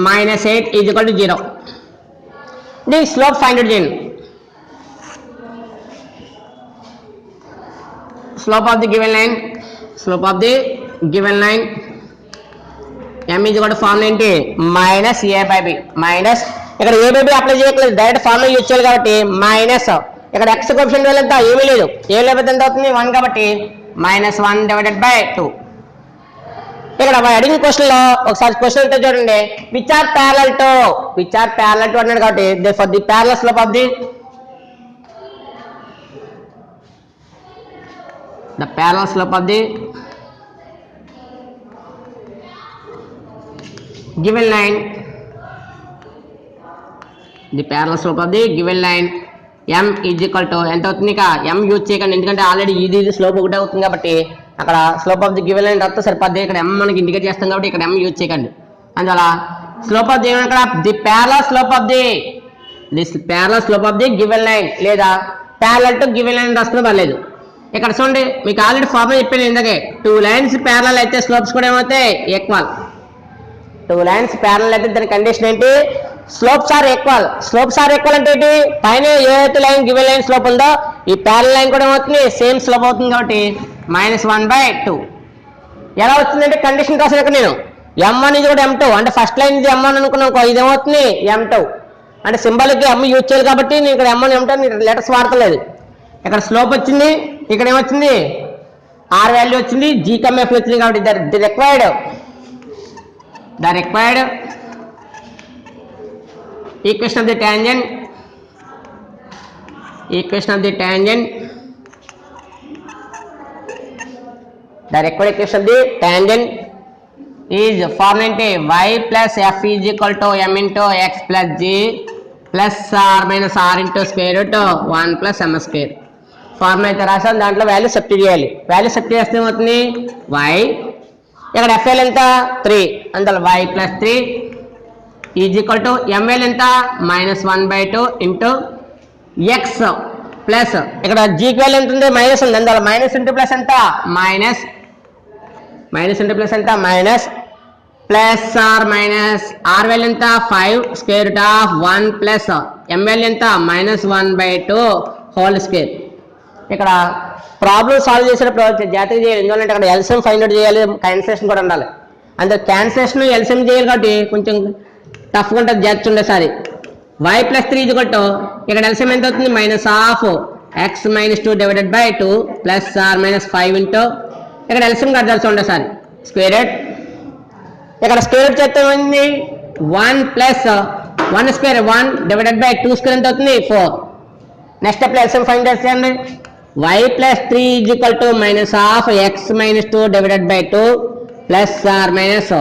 minus 8 is equal to 0. The slope find out చేయండి. Slope of the given line m is equal to formula ఏంటి? minus a by b. Minus ఇక్కడ a by b apply చేయట్లేదు, direct formula use చేయాలి కాబట్టి minus. ఇక్కడ x coefficient value ఎంత? ఏమీ లేదు. ఏ లేకపోతే ఎంత అవుతుంది? 1 కాబట్టి -1 డివైడెడ్ బై 2. ఇక్కడ అడిగిన క్వశ్చన్ లో ఒకసారి క్వశ్చన్ అయితే చూడండి. విచ్ ఆర్ ప్యారలల్ టు అన్నాడు కాబట్టి for the parallel slope of the parallel slope of the given line m is equal to ఎంత అవుతుంది? ఇక m యూజ్ చేయకండి, ఎందుకంటే ఆల్రెడీ ఇది స్లోప్ ఒకటే అవుతుంది కాబట్టి అక్కడ slope of the given line రాస్తే సరిపోద్ది. ఇక్కడ m మనకి ఇండికేట్ చేస్తాం కాబట్టి ఇక్కడ m యూజ్ చేయకండి. అందువల్ల స్లోప్ ఆఫ్ ది ఇక్కడ the parallel slope of the given line లేదా ప్యారలల్ టు గివెన్ లైన్ రాసుకునే పర్లేదు. ఇక్కడ చూడండి, మీకు ఆల్రెడీ ఫార్ములా చెప్పాను ఇందాకే. 2 లైన్స్ ప్యారలల్ అయితే స్లోప్స్ కూడా ఏమవుతాయి? ఈక్వల్. 2 లైన్స్ ప్యారలల్ అయితే దాని కండిషన్ ఏంటి? స్లోప్స్ ఆర్ ఈక్వల్ అంటే ఏంటి? పైన ఏదైతే లైన్ గివెన్ లైన్ స్లోప్ ఉందో ఈ ప్యారలల్ లైన్ కూడా ఏమవుతుంది? సేమ్ స్లోప్ అవుతుంది కాబట్టి -1/2. ఎలా వచ్చిందంటే కండిషన్ రాసాను ఇక్కడ నేను. m1 ఇది కూడా m2 అంటే ఫస్ట్ లైన్ ఇది m1 అనుకున్నాం, ఇది ఏమవుతుంది? m2 అంటే సింబాలిక్ m యూజ్ చేయాలి కాబట్టి నేను ఇక్కడ m1 m2 లెటర్స్ వాడతలేదు. ఇక్కడ స్లోప్ వచ్చింది, ఇక్కడ ఏమొచ్చింది? ఆర్ వాల్యూ వచ్చింది, జీ కమ్ ఎఫ్ వచ్చింది కాబట్టి the required equation of the tangent the required equation of the tangent is formula y plus f is equal to m into x plus g plus r minus r into square root 1 plus m square. Formula అయితే రాసాను, దాంట్లో value substitute చేయాలి. Value substitute చేస్తే ఏమవుతుంది? y ఇక్కడ f value ఎంత? 3. అందులో y plus 3 is equal to m value ఎంత? -1/2 ఇంటూ x ప్లస్ ఇక్కడ g వాల్యూ ఎంత ఉంది? మైనస్ ఉంది, అందులో మైనస్ ఇంటూ ప్లస్ ఎంత? Minus plus are minus R value ఎంత? 5 square root of 1 plus m value ఎంత? -1/2 హోల్ స్క్వేర్. ఇక్కడ ప్రాబ్లమ్ సాల్వ్ చేసేటప్పుడు జాగ్రత్తగా చేయాలి, ఎందుకంటే అక్కడ ఎల్సిఎం ఫైండ్ అవుట్ చేయాలి, క్యాన్సిలేషన్ కూడా ఉండాలి. అందులో క్యాన్సిలేషన్ ఎల్సిఎం చేయాలి కాబట్టి కొంచెం టఫ్గా ఉంటుంది, జాగ్రత్త ఉండేసారి. y ప్లస్ 3 ఈక్వల్ టు ఇక్కడ ఎల్సిఎం ఎంత అవుతుంది minus half x minus 2 divided by 2 plus are minus 5 into ఇక్కడ ఎల్సిఎం కట్టాల్సి ఉండే సార్ స్క్వేర్ రూట్ ఇక్కడ స్క్వేర్ రూట్ చేస్తే ఏమైంది 1 plus 1 square 1 divided by 2 square ఎంత అవుతుంది 4 నెక్స్ట్ స్టెప్ ఎల్సిఎం ఫైండ్ చేయండి y plus 3 is equal to minus half x minus 2 divided by 2 plus are minus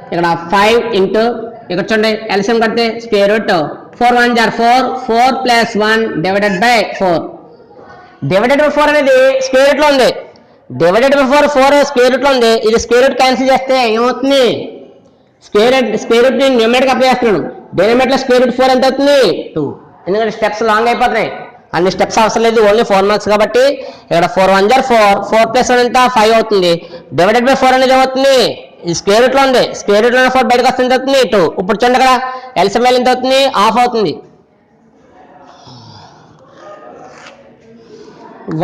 ఇక్కడ 5 ఇంటూ ఇక్కడ చూడండి ఎల్సిఎం కడితే స్క్వేర్ రూట్ 4 1 జార్ 4 4 plus 1 divided by 4 divided by 4 అనేది square root లో ఉంది డివైడెడ్ బై 4 స్క్వేర్ రూట్ లో ఉంది ఇది స్క్వేర్ రూట్ క్యాన్సిల్ చేస్తే ఏమవుతుంది స్క్వేర్ రూట్ ని న్యూమరేటర్ అప్లై చేస్తున్నాను డినామినేటర్ లో స్క్వేర్ రూట్ 4 ఎంత అవుతుంది 2 ఎందుకంటే స్టెప్స్ లాంగ్ అయిపోతున్నాయి అన్ని స్టెప్స్ అవసరం లేదు ఓన్లీ 4 మార్క్స్ కాబట్టి ఇక్కడ 4 1 జార్ 4 4 ప్లస్ 1 ఎంత 5 అవుతుంది డివైడెడ్ బై 4 అనేది ఏమవుతుంది ఈ స్క్వేర్ రూట్ లో ఉంది స్క్వేర్ రూట్ లో 4 బయటకు వస్తే ఎంత అవుతుంది 2 ఇప్పుడు చూడండి అక్కడ ఎల్సిఎం వాల్యూ ఎంత అవుతుంది హాఫ్ అవుతుంది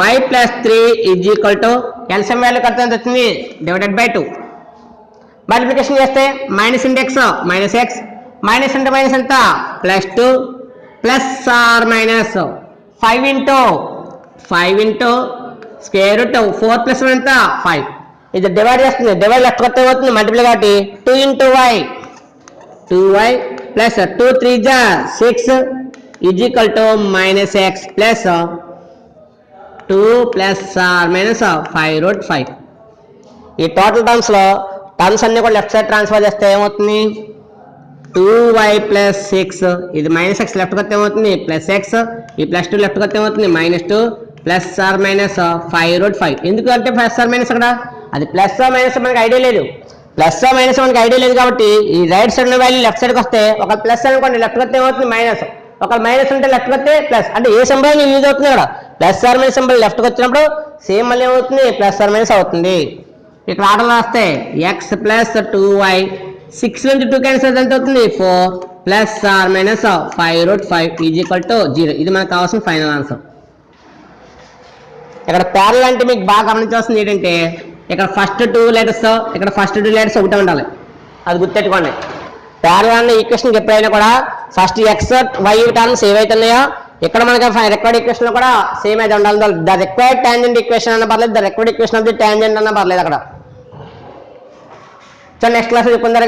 y plus 3 is equal to LCM value కడితే ఎంత అవుతుంది డివైడెడ్ బై 2 మల్టిప్లికేషన్ చేస్తే minus index minus x minus అంటే మైనస్ ఎంత plus 2 plus are minus 5 into square root 4 plus 1 ఎంత 5 ఇది డివైడ్ చేస్తుంది డివైడ్ లెఫ్ట్ కొత్త అవుతుంది మల్టిప్లై కాబట్టి 2 ఇంటూ వై 2y ప్లస్ 2 3 జా 6 is equal to minus x plus 2 plus are minus 5 root 5 ఈ టోటల్ టర్మ్స్ అన్ని కూడా లెఫ్ట్ సైడ్ ట్రాన్స్ఫర్ చేస్తే ఏమవుతుంది 2y ప్లస్ 6 ఇది మైనస్ ఎక్స్ లెఫ్ట్ కొత్త ఏమవుతుంది ప్లస్ ఎక్స్ ఈ ప్లస్ 2 లెఫ్ట్ కొత్త ఏమవుతుంది minus 2 plus are minus 5 root 5 ఎందుకంటే ప్లస్ ఆర్ మైనస్ అక్కడ అది ప్లస్ మైనస్ మనకి ఐడియా లేదు ప్లస్ మైనస్ మనకి ఐడియా లేదు కాబట్టి ఈ రైట్ సైడ్ ఉన్న వాల్యూ లెఫ్ట్ సైడ్కి వస్తే ఒక ప్లస్ అనుకోండి లెఫ్ట్ కొత్త ఏమవుతుంది మైనస్ ఒక మైనస్ అంటే లెఫ్ట్ కొత్తే ప్లస్ అంటే ఏ సింబల్ యూజ్ అవుతుంది ఇక్కడ ప్లస్ ఆర్ మైనస్ సింబల్ లెఫ్ట్కి వచ్చినప్పుడు సేమ్ మళ్ళీ ఏమవుతుంది ప్లస్ ఆర్ మైనస్ అవుతుంది ఇక్కడ ఆర్డర్ రాస్తే ఎక్స్ ప్లస్ 2y 6 నుంచి 2 క్యాన్సిల్ ఎంత అవుతుంది 4 plus are minus 5 root 5 is equal to 0 ఇది మనకు కావాల్సిన ఫైనల్ ఆన్సర్ ఇక్కడ ప్యారల్ అంటే మీకు బాగా గమనించాల్సింది ఏంటంటే ఇక్కడ ఫస్ట్ 2 లెటర్స్ ఇక్కడ ఫస్ట్ 2 లెటర్స్ ఒకటే ఉండాలి అది గుర్తెట్టుకోండి ప్యారల్ అనే ఈక్వేషన్కి ఎప్పుడైనా కూడా ఫస్ట్ ఎక్స్ వై టర్మ్స్ ఏవైతున్నాయో ఇక్కడ మనకి రిక్వైర్డ్ ఈక్వేషన్ కూడా సేమ్ అయితే ఉండాలి ద రిక్వైర్డ్ టాంజెంట్ ఈక్వేషన్ అన్న పర్లేదు the required equation of the tangent అన్న పర్లేదు అక్కడ సో నెక్స్ట్ క్లాస్ చెప్పుకుందాం